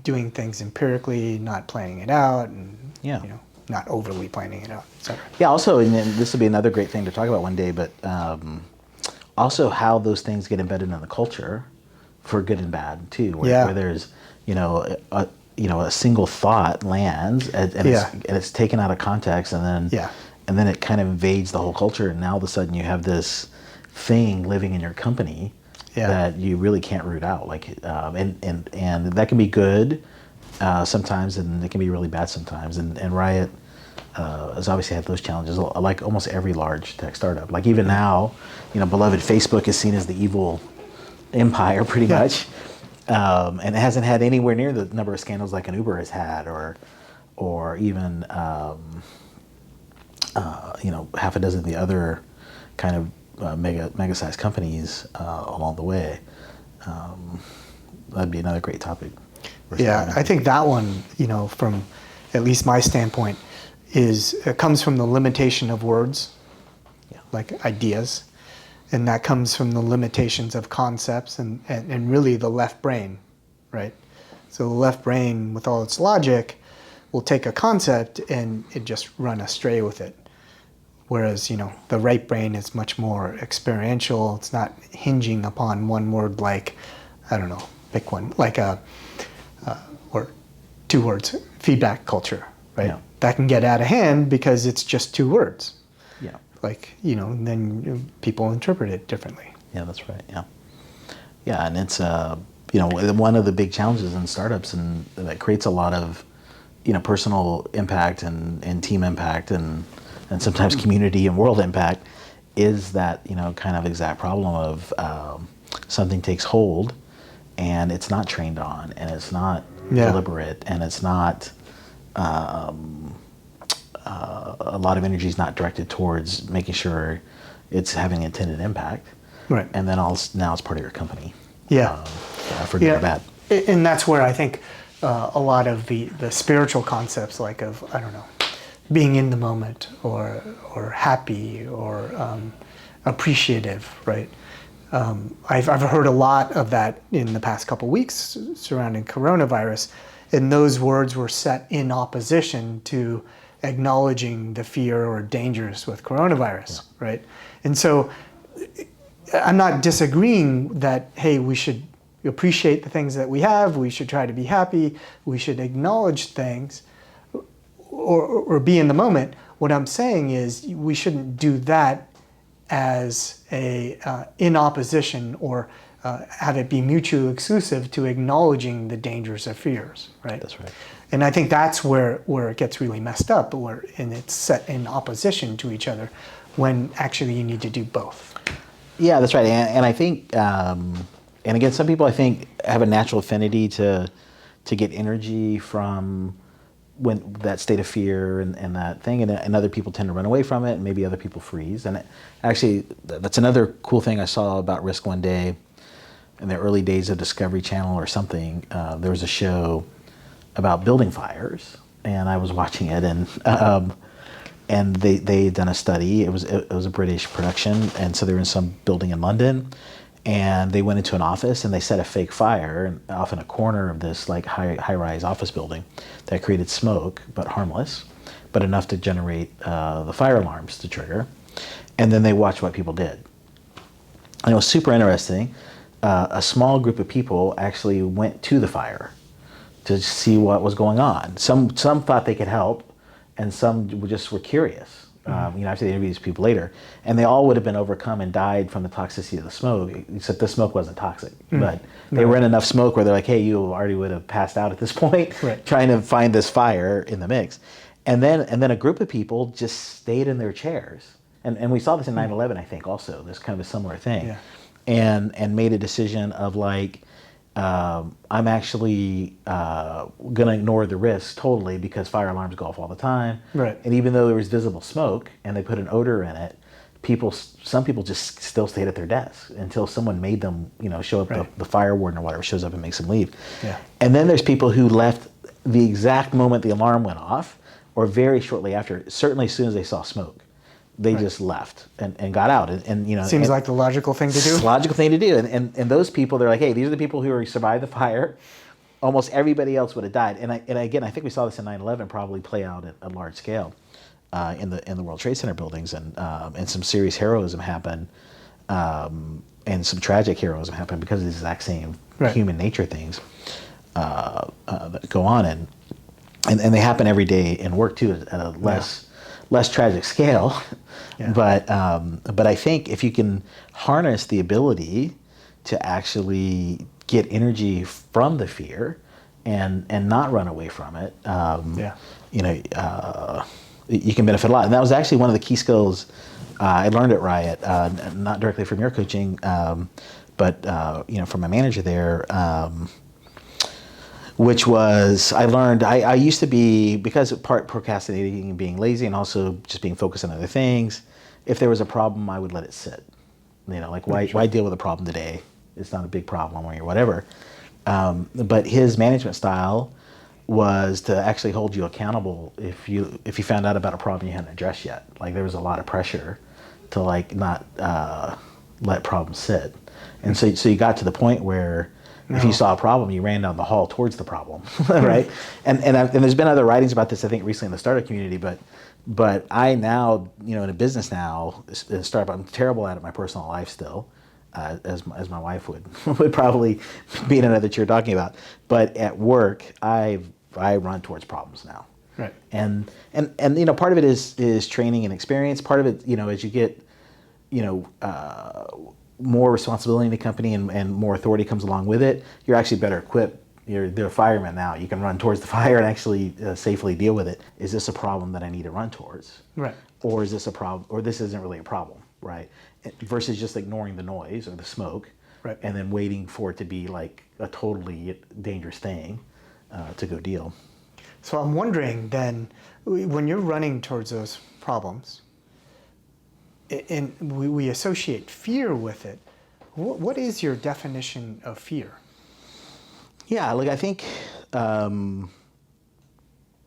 doing things empirically, not planning it out, and not overly planning it out, etc.
Yeah, also, and then this would be another great thing to talk about one day, but also how those things get embedded in the culture for good and bad too, where there's, a single thought lands and it's taken out of context, and then it kind of invades the whole culture, and now all of a sudden you have this thing living in your company that you really can't root out. Like, and that can be good sometimes, and it can be really bad sometimes. And Riot has obviously had those challenges, like almost every large tech startup. Like even now, beloved Facebook is seen as the evil empire pretty much. And it hasn't had anywhere near the number of scandals like an Uber has had, or even half a dozen of the other kind of mega-sized companies along the way. That'd be another great topic.
Yeah, I think that one, from at least my standpoint, it comes from the limitation of words. Yeah. like ideas. And that comes from the limitations of concepts and really the left brain, right? So the left brain, with all its logic, will take a concept and it just run astray with it. Whereas, the right brain is much more experiential. It's not hinging upon one word like, I don't know, pick one, like or two words, feedback culture, right? Yeah. That can get out of hand because it's just two words.
Yeah.
Like, then people interpret it differently.
Yeah, that's right, yeah. Yeah, and it's, one of the big challenges in startups and that creates a lot of, personal impact and team impact and sometimes community and world impact is that, kind of exact problem of something takes hold and it's not trained on and it's not deliberate and it's not, a lot of energy is not directed towards making sure it's having intended impact.
Right.
And then now it's part of your company.
Yeah.
For good or bad.
And that's where I think a lot of the spiritual concepts like of, I don't know, being in the moment or happy or appreciative, right? I've heard a lot of that in the past couple weeks surrounding coronavirus, and those words were set in opposition to acknowledging the fear or dangers with coronavirus, right? And so I'm not disagreeing that, hey, we should appreciate the things that we have, we should try to be happy, we should acknowledge things, or be in the moment. What I'm saying is we shouldn't do that as in opposition or have it be mutually exclusive to acknowledging the dangers of fears, right?
That's right.
And I think that's where it gets really messed up, and it's set in opposition to each other when actually you need to do both.
Yeah, that's right. And I think, and again, some people I think have a natural affinity to get energy from when that state of fear and that thing, and other people tend to run away from it, and maybe other people freeze. And actually, that's another cool thing I saw about Risk one day in the early days of Discovery Channel or something. There was a show about building fires, and I was watching it, and they had done a study. It was a British production, and so they were in some building in London, and they went into an office and they set a fake fire off in a corner of this like high-rise office building that created smoke, but harmless, but enough to generate the fire alarms to trigger. And then they watched what people did. And it was super interesting. A small group of people actually went to the fire to see what was going on. Some thought they could help, and some just were curious. After they interviewed these people later, and they all would have been overcome and died from the toxicity of the smoke, except the smoke wasn't toxic. But they were in enough smoke where they're like, hey, you already would have passed out at this point, trying to find this fire in the mix. And then a group of people just stayed in their chairs. And we saw this in 9/11, I think, also. There's kind of a similar thing. Yeah. And made a decision of like, I'm actually going to ignore the risk totally because fire alarms go off all the time.
Right.
And even though there was visible smoke and they put an odor in it, some people just still stayed at their desks until someone made them, show up, the fire warden or whatever shows up and makes them leave. Yeah. And then there's people who left the exact moment the alarm went off or very shortly after, certainly as soon as they saw smoke. They just left and got out. And
seems like the logical thing to do.
Logical thing to do. And those people, they're like, hey, these are the people who survived the fire. Almost everybody else would have died. And again, I think we saw this in 9/11 probably play out at a large scale in the World Trade Center buildings, and some serious heroism happened, and some tragic heroism happened because of these exact same human nature things that go on, and they happen every day in work too at a less tragic scale. Yeah. But I think if you can harness the ability to actually get energy from the fear and not run away from it, you can benefit a lot. And that was actually one of the key skills I learned at Riot, not directly from your coaching, but from my manager there, which was, I learned, I used to be, because of part procrastinating and being lazy and also just being focused on other things, if there was a problem, I would let it sit. Why deal with a problem today? It's not a big problem or whatever. But his management style was to actually hold you accountable if you found out about a problem you hadn't addressed yet. Like there was a lot of pressure to like not let problems sit. And so you got to the point where if you saw a problem, you ran down the hall towards the problem, right? And there's been other writings about this, I think, recently in the startup community. But I now, in a business now, a startup, I'm terrible at it in my personal life still, as my wife would probably be in another chair talking about. But at work, I run towards problems now.
Right.
And part of it is training and experience. Part of it, as you get, more responsibility in the company and more authority comes along with it, you're actually better equipped. You're a fireman now. You can run towards the fire and actually safely deal with it. Is this a problem that I need to run towards?
Right.
Or is this a problem, or this isn't really a problem, right? Versus just ignoring the noise or the smoke,
right,
and then waiting for it to be like a totally dangerous thing to go deal.
So I'm wondering then, when you're running towards those problems, and we associate fear with it, what is your definition of fear?
Yeah, like I think, and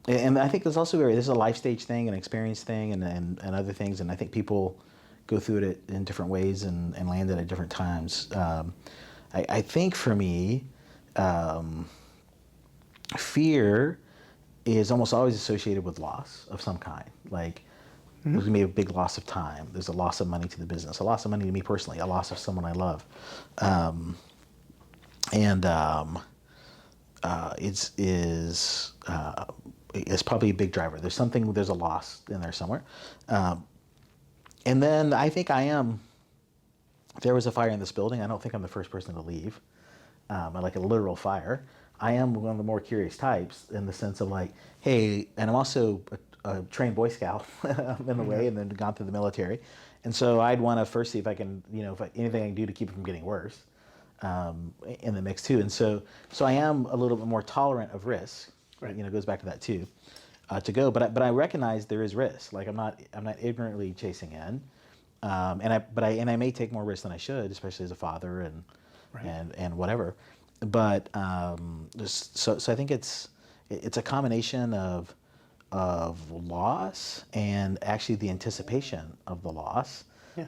I think there's also this is a life stage thing, an experience thing, and other things, and I think people go through it in different ways and land it at different times. I think for me, fear is almost always associated with loss of some kind. Like there's gonna be a big loss of time. There's a loss of money to the business, a loss of money to me personally, a loss of someone I love, it's probably a big driver. There's a loss in there somewhere. And then I think if there was a fire in this building, I don't think I'm the first person to leave, like a literal fire. I am one of the more curious types in the sense of like, hey, and I'm also a trained Boy Scout in the way, and then gone through the military. And so I'd want to first see if I can, if anything I can do to keep it from getting worse in the mix too. And so I am a little bit more tolerant of risk. Right. It goes back to that too, to go. But I recognize there is risk. Like I'm not ignorantly chasing in, and I may take more risk than I should, especially as a father and whatever. But so I think it's a combination of loss and actually the anticipation of the loss. Yeah.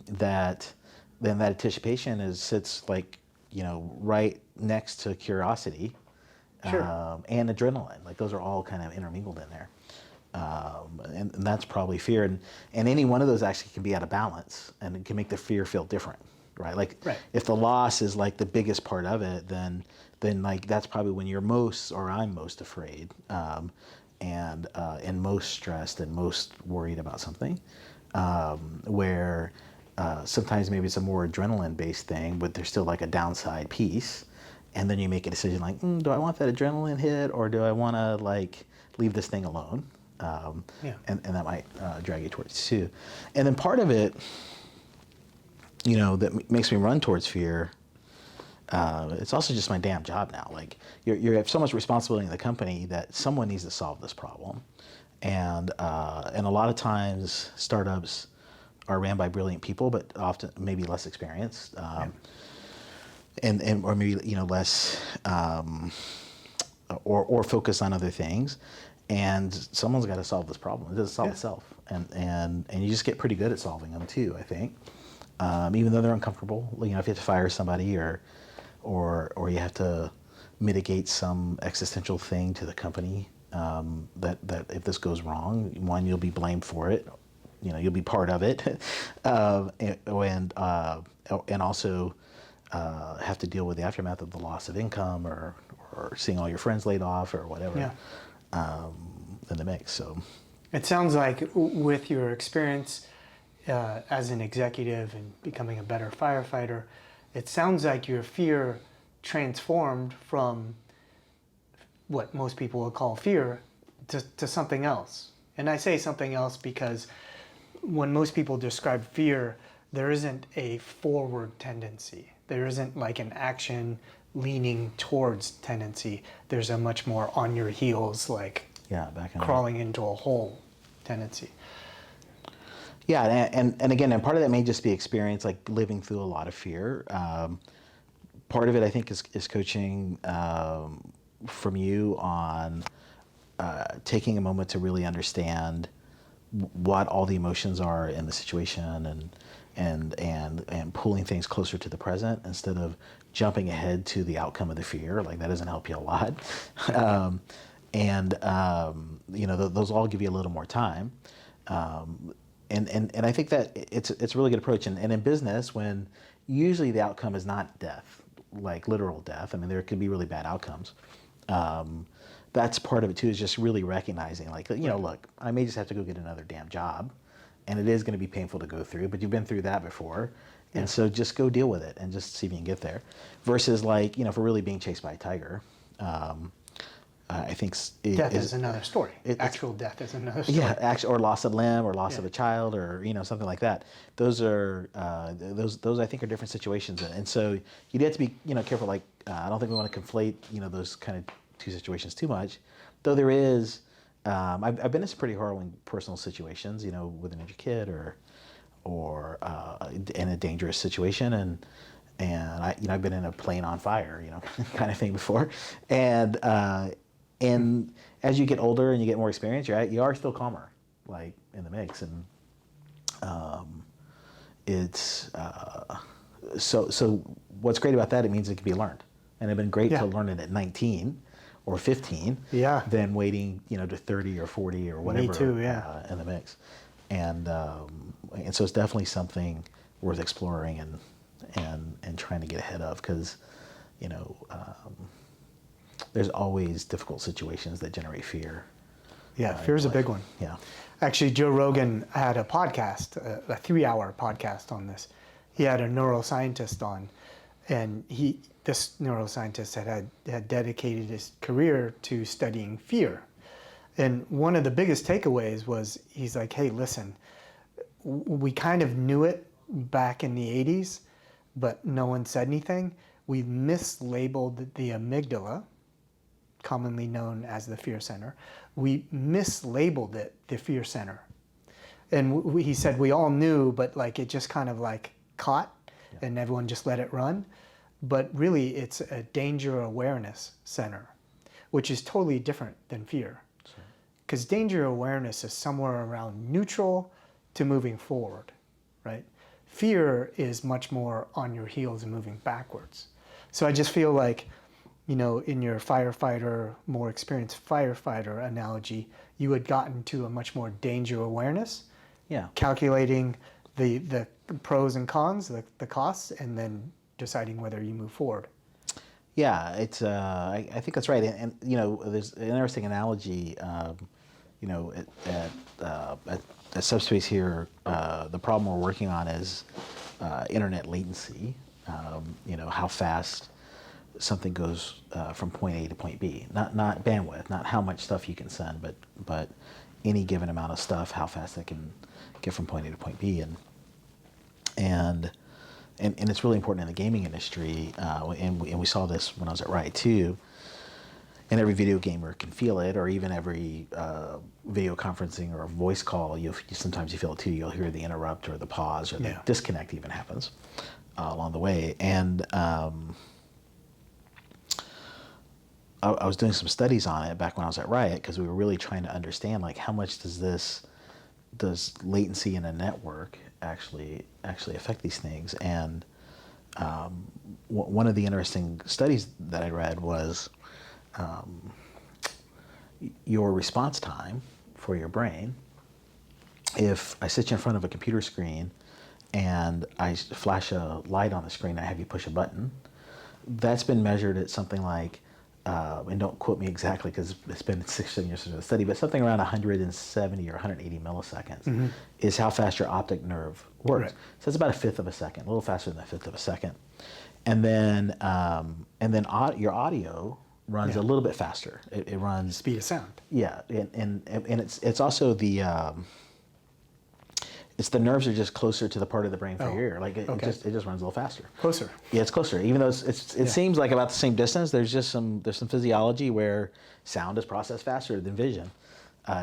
That anticipation sits like right next to curiosity. Sure. And adrenaline, like those are all kind of intermingled in there, and that's probably fear, and any one of those actually can be out of balance, and it can make the fear feel different, right? Like if the loss is like the biggest part of it, then like that's probably when I'm most afraid, and most stressed and most worried about something, where sometimes maybe it's a more adrenaline based thing, but there's still like a downside piece. And then you make a decision like, do I want that adrenaline hit, or do I want to like leave this thing alone? And that might drag you towards too. And then part of it, that makes me run towards fear. It's also just my damn job now. Like you have so much responsibility in the company that someone needs to solve this problem, and a lot of times startups are ran by brilliant people, but often maybe less experienced. And or maybe less or focus on other things, and someone's got to solve this problem. It doesn't solve itself, and you just get pretty good at solving them too. I think, even though they're uncomfortable. If you have to fire somebody or you have to mitigate some existential thing to the company, that if this goes wrong, one, you'll be blamed for it. You'll be part of it, and also. Have to deal with the aftermath of the loss of income or seeing all your friends laid off or whatever in the mix. So
it sounds like with your experience as an executive and becoming a better firefighter, it sounds like your fear transformed from what most people would call fear to something else. And I say something else because when most people describe fear, there isn't a forward tendency. There isn't like an action leaning towards tendency. There's a much more on your heels, like crawling into a hole tendency.
Yeah, and again, and part of that may just be experience, like living through a lot of fear. Part of it, I think, is coaching from you on taking a moment to really understand what all the emotions are in the situation, and pulling things closer to the present instead of jumping ahead to the outcome of the fear. Like, that doesn't help you a lot. Those all give you a little more time. And I think that it's a really good approach. And in business, when usually the outcome is not death, like literal death. I mean, there could be really bad outcomes. That's part of it too, is just really recognizing, like, look, I may just have to go get another damn job, and it is going to be painful to go through, but you've been through that before. And so just go deal with it and just see if you can get there. Versus, like, if we're really being chased by a tiger, I think
death is another story. Actual death is another story.
Yeah, or loss of limb, or loss of a child, or something like that. Those are those I think are different situations, and so you'd have to be careful. Like, I don't think we want to conflate those kind of two situations too much. Though there is, I've been in some pretty harrowing personal situations, with an injured kid or in a dangerous situation, and I've been in a plane on fire, kind of thing before, and as you get older and you get more experience, you are still calmer, like, in the mix, and it's so what's great about that, it means it can be learned, and it's been great to learn it at 19 or 15 than waiting to 30 or 40 or whatever.
Me too,
in the mix, and so it's definitely something worth exploring and trying to get ahead of, because there's always difficult situations that generate fear.
Yeah, fear is a big one.
Yeah.
Actually, Joe Rogan had a podcast, a 3-hour podcast on this. He had a neuroscientist on, and this neuroscientist had dedicated his career to studying fear. And one of the biggest takeaways was, he's like, hey, listen, we kind of knew it back in the 80s, but no one said anything. We mislabeled the amygdala, commonly known as the fear center. We mislabeled it the fear center. And he said we all knew, but like, it just kind of like caught, and everyone just let it run. But really, it's a danger awareness center, which is totally different than fear. Because danger awareness is somewhere around neutral to moving forward, right? Fear is much more on your heels and moving backwards. So I just feel like, in your more experienced firefighter analogy, you had gotten to a much more danger awareness, calculating the pros and cons, the costs, and then deciding whether you move forward.
Yeah, it's. I think that's right, and there's an interesting analogy. At Subspace here, the problem we're working on is internet latency. How fast something goes from point A to point B. Not bandwidth, not how much stuff you can send, but any given amount of stuff, how fast that can get from point A to point B, and it's really important in the gaming industry, and we saw this when I was at Riot too. And every video gamer can feel it, or even every video conferencing or voice call, sometimes you feel it too. You'll hear the interrupt or the pause or the disconnect even happens along the way. And I was doing some studies on it back when I was at Riot, because we were really trying to understand, like, how much does latency in a network actually affect these things. And one of the interesting studies that I read was your response time for your brain. If I sit you in front of a computer screen and I flash a light on the screen and I have you push a button, that's been measured at something like, and don't quote me exactly because it's been 6-7 years since the study, but something around 170 or 180 milliseconds is how fast your optic nerve works. Right. So it's about 1/5 of a second, a little faster than 1/5 of a second. And then your audio runs a little bit faster. It runs
speed of sound.
Yeah, and it's also it's the nerves are just closer to the part of the brain for your ear. Like it just runs a little faster.
Closer.
Yeah, it's closer. Even though it seems like about the same distance, there's some physiology where sound is processed faster than vision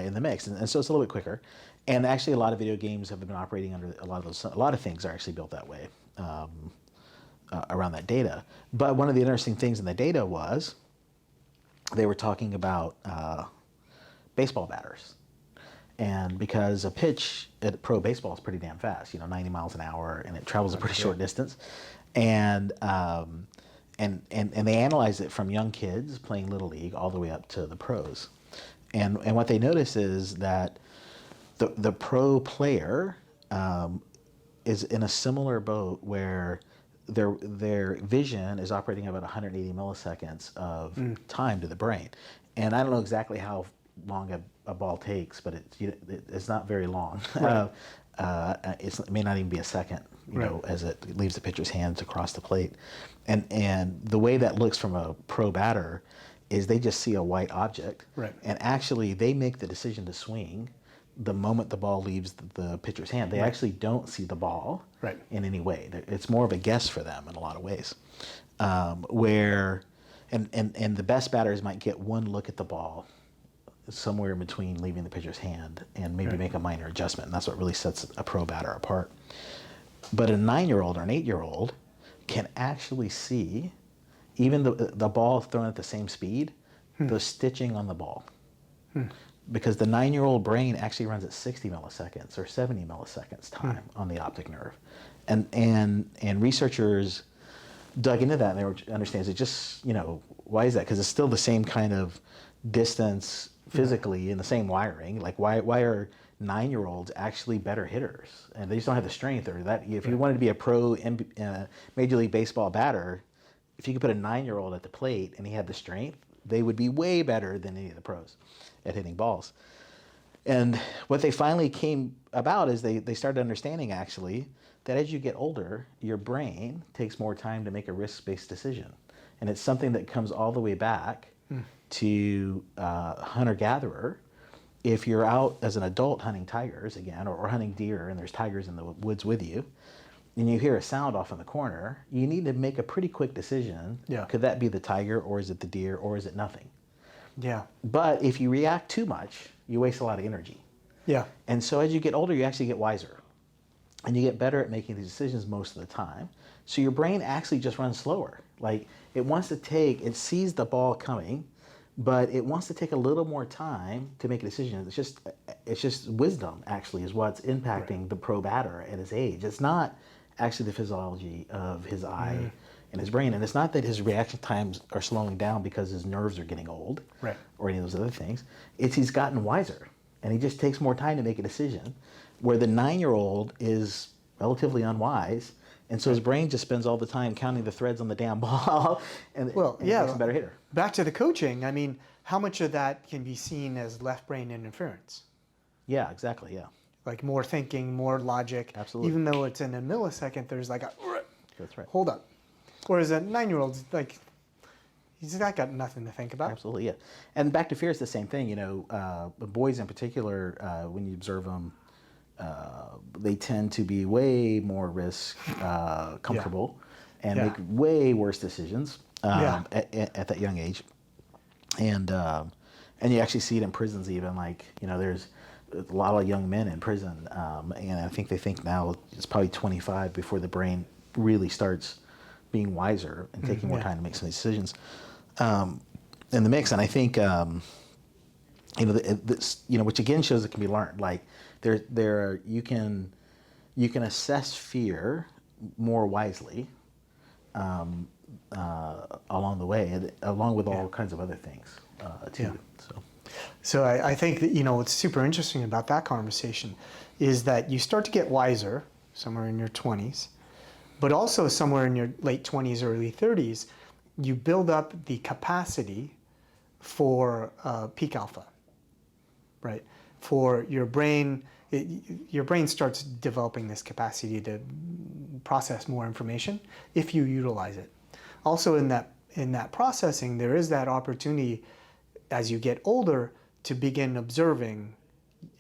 in the mix, and so it's a little bit quicker. And actually, a lot of video games have been operating under a lot of things are actually built that way around that data. But one of the interesting things in the data was they were talking about baseball batters. And because a pitch at pro baseball is pretty damn fast, 90 miles an hour, and it travels a pretty short distance. And they analyze it from young kids playing Little League all the way up to the pros. And what they notice is that the pro player is in a similar boat where their vision is operating about 180 milliseconds of time to the brain. And I don't know exactly how long a ball takes, but it's not very long. Right. It may not even be a second, as it leaves the pitcher's hands across the plate. And the way that looks from a pro batter is they just see a white object.
Right.
And actually they make the decision to swing the moment the ball leaves the pitcher's hand. They actually don't see the ball in any way. It's more of a guess for them in a lot of ways. And the best batters might get one look at the ball somewhere in between leaving the pitcher's hand and maybe make a minor adjustment. And that's what really sets a pro batter apart. But a 9-year-old or an 8-year-old can actually see, even the ball thrown at the same speed, the stitching on the ball. Because the 9-year-old brain actually runs at 60 milliseconds or 70 milliseconds time on the optic nerve. And researchers dug into that, and they were understands it just, why is that? Because it's still the same kind of distance physically in the same wiring. Like why are 9-year-olds actually better hitters? And they just don't have the strength or that. If you wanted to be a pro Major League Baseball batter, if you could put a 9-year-old at the plate and he had the strength, they would be way better than any of the pros at hitting balls. And what they finally came about is they started understanding actually that as you get older, your brain takes more time to make a risk-based decision. And it's something that comes all the way back to hunter-gatherer. If you're out as an adult hunting tigers again, or hunting deer and there's tigers in the woods with you, and you hear a sound off in the corner, you need to make a pretty quick decision.
Yeah.
Could that be the tiger, or is it the deer, or is it nothing?
Yeah.
But if you react too much, you waste a lot of energy.
Yeah.
And so as you get older, you actually get wiser. And you get better at making these decisions most of the time. So your brain actually just runs slower. Like it sees the ball coming, but it wants to take a little more time to make a decision. It's just wisdom actually is what's impacting the pro batter at his age. It's not actually the physiology of his eye and his brain. And it's not that his reaction times are slowing down because his nerves are getting old or any of those other things. It's he's gotten wiser and he just takes more time to make a decision, where the 9-year-old is relatively unwise. And so his brain just spends all the time counting the threads on the damn ball and makes him a better hitter.
Back to the coaching, I mean, how much of that can be seen as left brain interference?
Yeah, exactly, yeah.
Like more thinking, more logic.
Absolutely.
Even though it's in a millisecond, there's like
that's right.
Hold up. Whereas a 9-year-old's like, he's not got nothing to think about.
Absolutely, yeah. And back to fear is the same thing. Boys in particular, when you observe them, they tend to be way more risk comfortable and make way worse decisions at that young age. And you actually see it in prisons even. There's a lot of young men in prison, and I think they think now it's probably 25 before the brain really starts being wiser and taking more time to make some of these decisions in the mix. And I think which again shows it can be learned. Like you can assess fear more wisely along the way, and along with all kinds of other things too.
So I think that what's super interesting about that conversation is that you start to get wiser somewhere in your 20s, but also somewhere in your late 20s, early 30s, you build up the capacity for peak alpha, right? For your brain, your brain starts developing this capacity to process more information if you utilize it. Also in that processing, there is that opportunity as you get older to begin observing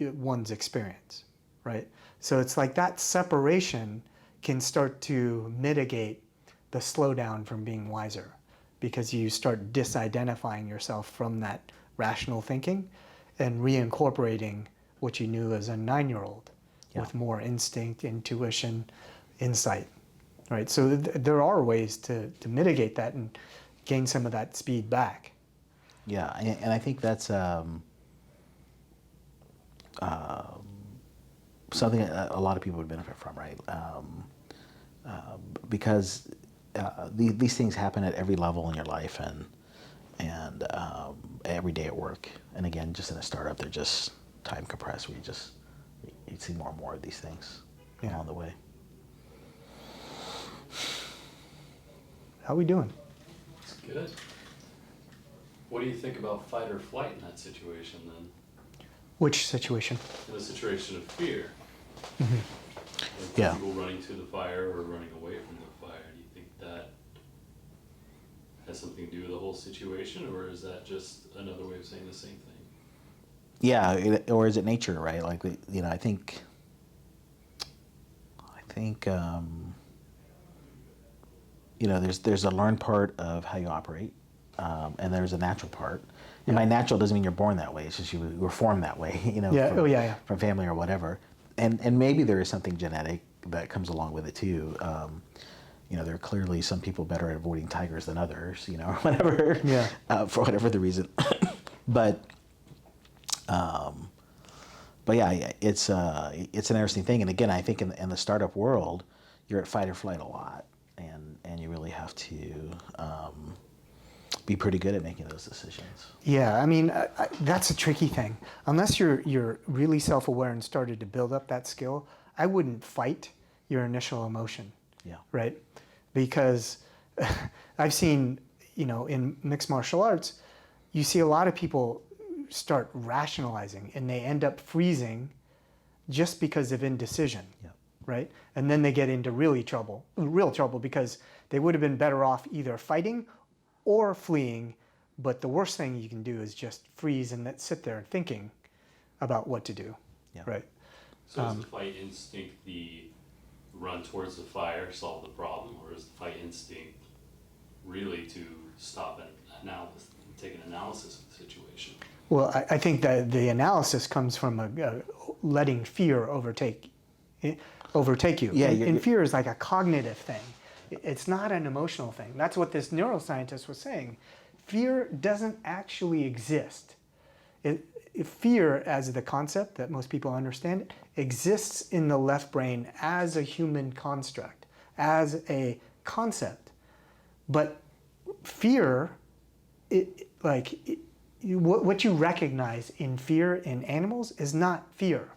one's experience, right? So it's like that separation can start to mitigate the slowdown from being wiser, because you start disidentifying yourself from that rational thinking and reincorporating what you knew as a 9-year-old with more instinct, intuition, insight, right? So there are ways to mitigate that and gain some of that speed back.
Yeah, and I think that's something a lot of people would benefit from, right? Because these things happen at every level in your life and every day at work. And again, just in a startup, they're just time compressed. You see more and more of these things along the way.
How are we doing?
It's good. What do you think about fight or flight in that situation then?
Which situation?
In the situation of fear.
Mm-hmm.
Like people running to the fire or running away from the fire. Do you think that has something to do with the whole situation, or is that just another way of saying the same thing?
Yeah, or is it nature, right? Like, I think there's a learned part of how you operate, and there's a natural part. And by natural doesn't mean you're born that way. It's just you were formed that way, from family or whatever. And maybe there is something genetic that comes along with it too. There are clearly some people better at avoiding tigers than others, or whatever, for whatever the reason. But yeah, it's an interesting thing. And again, I think in the startup world, you're at fight or flight a lot, and you really have to be pretty good at making those decisions.
Yeah, I mean, that's a tricky thing. Unless you're really self-aware and started to build up that skill, I wouldn't fight your initial emotion.
Yeah.
Right? Because I've seen, in mixed martial arts, you see a lot of people start rationalizing and they end up freezing just because of indecision.
Yeah.
Right? And then they get into real trouble because they would have been better off either fighting or fleeing, but the worst thing you can do is just freeze and sit there thinking about what to do.
Yeah.
Right?
So is the fight instinct the run towards the fire, solve the problem, or is the fight instinct really to stop and take an analysis of the situation?
Well, I think that the analysis comes from letting fear overtake you.
Yeah,
and fear is like a cognitive thing. It's not an emotional thing. That's what this neuroscientist was saying. Fear doesn't actually exist. Fear, as the concept that most people understand, exists in the left brain as a human construct, as a concept. But fear, what you recognize in fear in animals is not fear.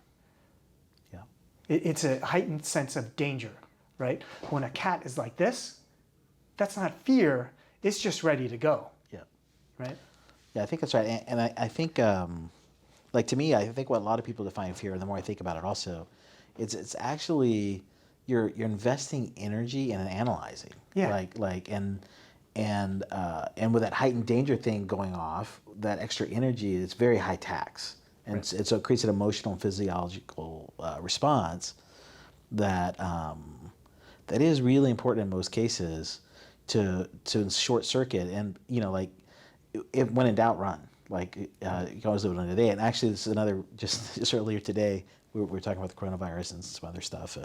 Yeah.
It's a heightened sense of danger, right? When a cat is like this, that's not fear, it's just ready to go.
Yeah.
Right?
Yeah, I think that's right. And I think, to me, I think what a lot of people define fear, and the more I think about it also, it's actually you're investing energy in analyzing.
Yeah.
And with that heightened danger thing going off, that extra energy, it's very high tax. And,
Right.
so it creates an emotional and physiological response that is really important in most cases to short circuit. And, when in doubt, run. You can always live another day. And actually, this is another, just earlier today, we were talking about the coronavirus and some other stuff.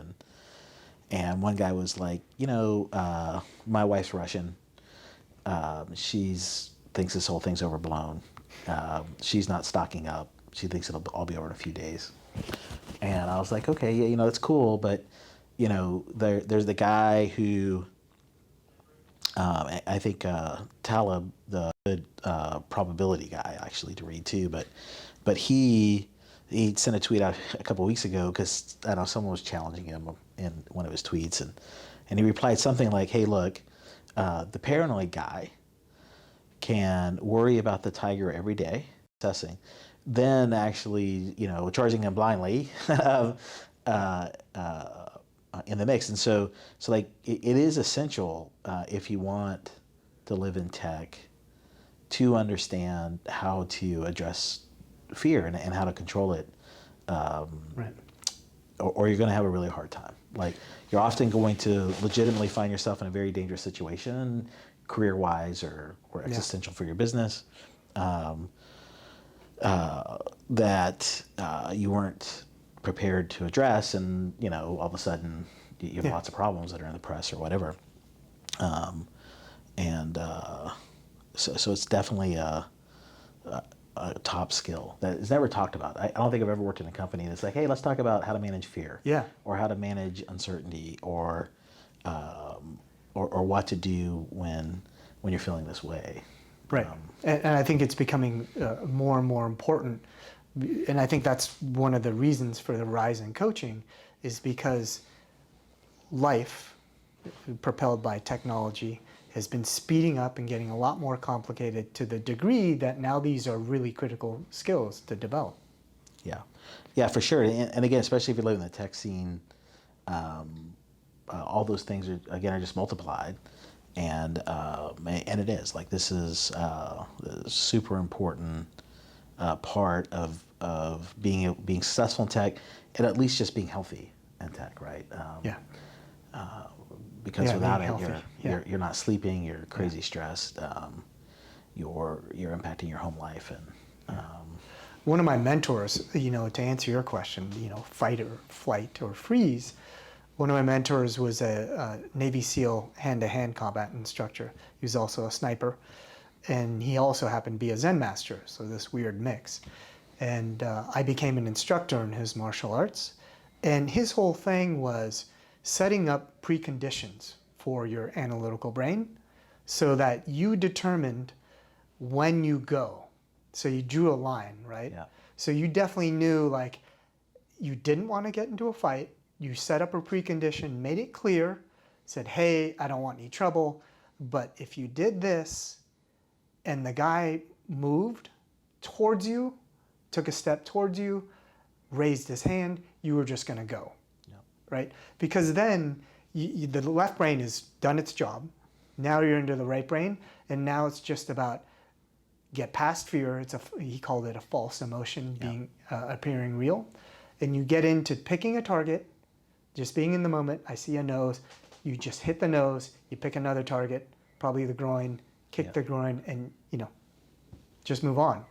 And one guy was like, my wife's Russian. She thinks this whole thing's overblown. She's not stocking up. She thinks it'll all be over in a few days. And I was like, okay, yeah, it's cool, but there's the guy who I think Taleb, the good probability guy, actually to read too, but he sent a tweet out a couple weeks ago because I don't know someone was challenging him in one of his tweets, and he replied something like, "Hey, look, the paranoid guy can worry about the tiger every day, assessing, then actually charging him blindly." In the mix. And so it is essential if you want to live in tech to understand how to address fear and how to control it,
Right.
or you're going to have a really hard time. You're often going to legitimately find yourself in a very dangerous situation, career-wise or existential for your business, that you weren't prepared to address, and all of a sudden you have lots of problems that are in the press or whatever, so it's definitely a top skill that is never talked about. I don't think I've ever worked in a company that's like, hey, let's talk about how to manage fear, or how to manage uncertainty, or what to do when you're feeling this way.
Right, and I think it's becoming more and more important, and I think that's one of the reasons for the rise in coaching, is because life, propelled by technology, has been speeding up and getting a lot more complicated to the degree that now these are really critical skills to develop.
Yeah, for sure. And again, especially if you live in the tech scene, all those things are just multiplied, and it is like this is a super important part of being successful in tech, and at least just being healthy in tech, right? Because without it, you're not sleeping, you're crazy stressed, you're impacting your home life, and
one of my mentors, to answer your question, fight or flight or freeze, one of my mentors was a Navy SEAL hand-to-hand combat instructor. He was also a sniper, and he also happened to be a Zen master, so this weird mix. And I became an instructor in his martial arts, and his whole thing was setting up preconditions for your analytical brain so that you determined when you go. So you drew a line, right?
Yeah.
So you definitely knew, like, you didn't want to get into a fight. You set up a precondition, made it clear, said, hey, I don't want any trouble, but if you did this and the guy moved towards you, took a step towards you, raised his hand, you were just going to go. Right? Because then the left brain has done its job. Now you're into the right brain, and now it's just about get past fear. He called it a false emotion being appearing real, and you get into picking a target, just being in the moment. I see a nose, you just hit the nose. You pick another target, probably the groin, kick the groin, and just move on.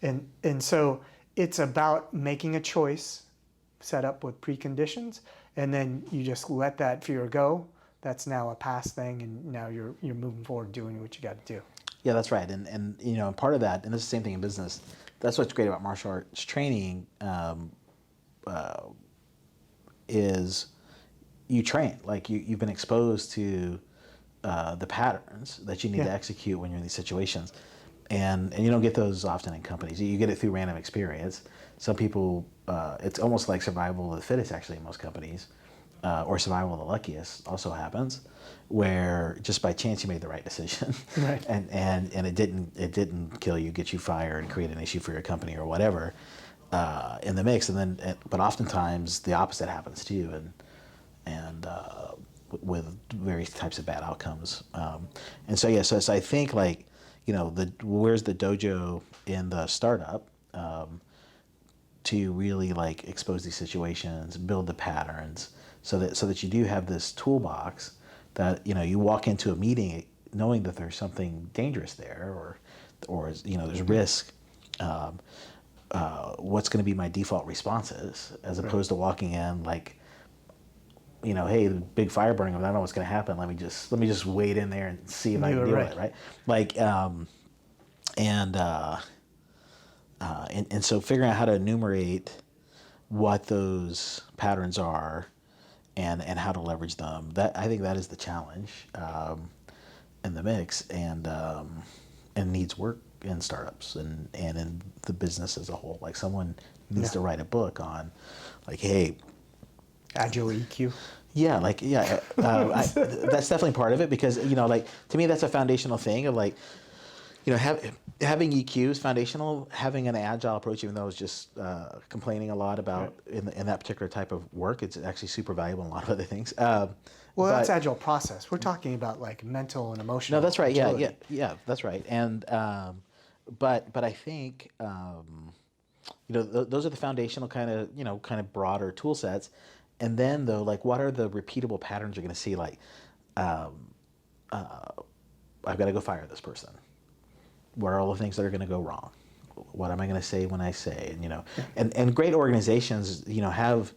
And so it's about making a choice, set up with preconditions, and then you just let that fear go. That's now a past thing, and now you're moving forward doing what you got to do.
Yeah, that's right. And part of that, and it's the same thing in business, that's what's great about martial arts training, is you train. Like you've been exposed to the patterns that you need to execute when you're in these situations. And you don't get those often in companies. You get it through random experience. Some people, it's almost like survival of the fittest actually in most companies, or survival of the luckiest also happens, where just by chance you made the right decision,
right.
and it didn't kill you, get you fired, create an issue for your company or whatever in the mix. But oftentimes the opposite happens too, and with various types of bad outcomes. So I think like, where's the dojo in the startup to really like expose these situations, build the patterns, so that you do have this toolbox that you walk into a meeting knowing that there's something dangerous there, or there's risk. What's going to be my default responses, as opposed to walking in like, hey, the big fire burning, I don't know what's going to happen. Let me just wade in there and see if I can deal with it, right? Like, and so figuring out how to enumerate what those patterns are, and how to leverage them. I think that is the challenge in the mix, and needs work in startups and in the business as a whole. Like someone needs to write a book on, like, hey.
Agile EQ.
Yeah, that's definitely part of it, because like to me that's a foundational thing of like, having EQ is foundational. Having an agile approach, even though I was just complaining a lot about in that particular type of work, it's actually super valuable in a lot of other things.
That's agile process. We're talking about like mental and emotional.
No, that's right.
Agility.
Yeah, that's right. And but I think those are the foundational kind of broader tool sets. And then though, like, what are the repeatable patterns you're going to see? Like, I've got to go fire this person. What are all the things that are going to go wrong? What am I going to say when I say? And great organizations, have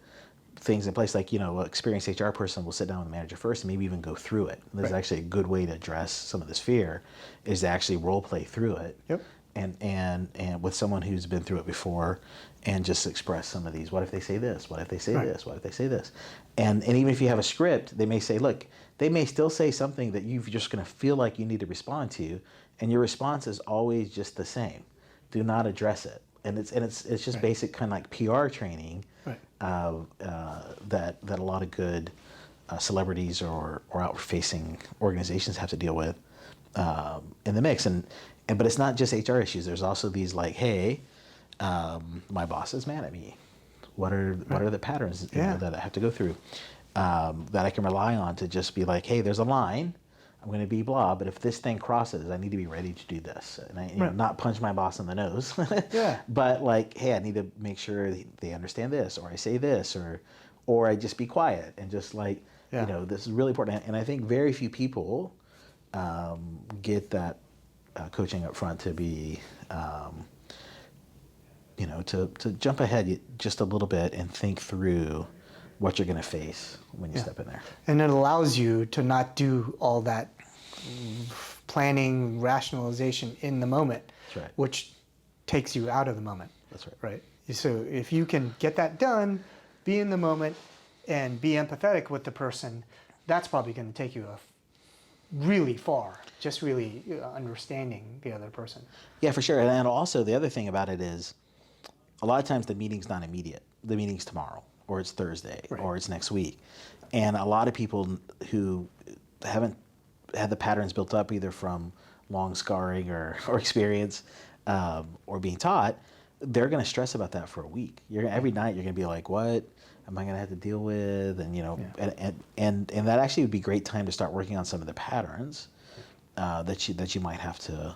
things in place, like, an experienced HR person will sit down with the manager first and maybe even go through it. There's actually a good way to address some of this fear is to actually role play through it.
Yep.
and with someone who's been through it before, and just express some of these. What if they say this? What if they say this? What if they say this? And even if you have a script, they may say, look, they may still say something that you're just going to feel like you need to respond to, and your response is always just the same. Do not address it. And it's just basic kind of like PR training that a lot of good celebrities or outward-facing organizations have to deal with in the mix. But it's not just HR issues. There's also these like, hey, my boss is mad at me. What are the patterns that I have to go through that I can rely on to just be like, hey, there's a line. I'm going to be blah, but if this thing crosses, I need to be ready to do this, and I not punch my boss in the nose. But like, hey, I need to make sure they understand this, or I say this, or I just be quiet and just like, this is really important. And I think very few people get that coaching up front to be, to jump ahead just a little bit and think through what you're going to face when you step in there.
And it allows you to not do all that planning, rationalization in the moment, which takes you out of the moment.
That's right.
Right. So if you can get that done, be in the moment, and be empathetic with the person, that's probably going to take you really far, just really understanding the other person.
Yeah, for sure. And also the other thing about it is a lot of times the meeting's not immediate. The meeting's tomorrow, or it's Thursday, or it's next week. And a lot of people who haven't had the patterns built up either from long scarring or experience or being taught, they're going to stress about that for a week. Every night you're going to be like, what am I going to have to deal with? And and that actually would be a great time to start working on some of the patterns that you might have to,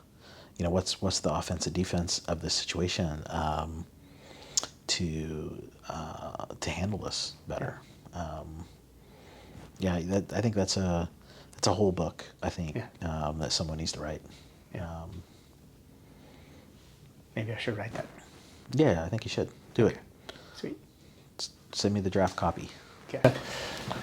what's the offense and defense of this situation to handle this better. I think that's a whole book, I think, that someone needs to write.
Maybe I should write that.
Yeah, I think you should. Do it.
Sweet.
Send me the draft copy.
Okay.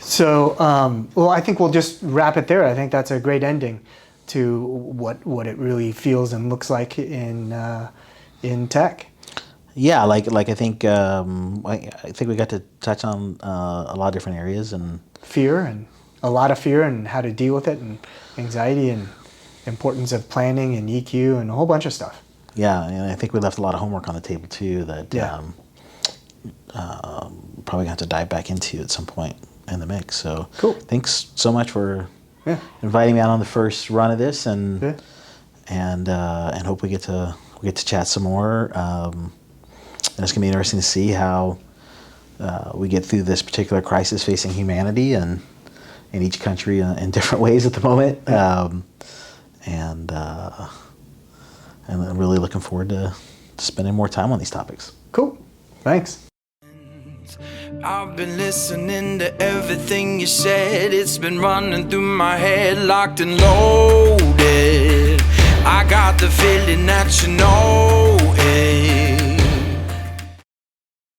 So, I think we'll just wrap it there. I think that's a great ending to what it really feels and looks like in tech.
Yeah, like I think we got to touch on a lot of different areas and
fear and a lot of fear and how to deal with it and anxiety and importance of planning and EQ and a whole bunch of stuff.
Yeah, and I think we left a lot of homework on the table too that probably have to dive back into at some point in the mix. So
cool.
Thanks so much for inviting me out on the first run of this, and hope we get to chat some more. And it's gonna be interesting to see how we get through this particular crisis facing humanity and in each country in different ways at the moment. And I'm really looking forward to spending more time on these topics.
Cool. Thanks.
I've been listening to everything you said. It's been running through my head, locked and loaded. I got the feeling that you know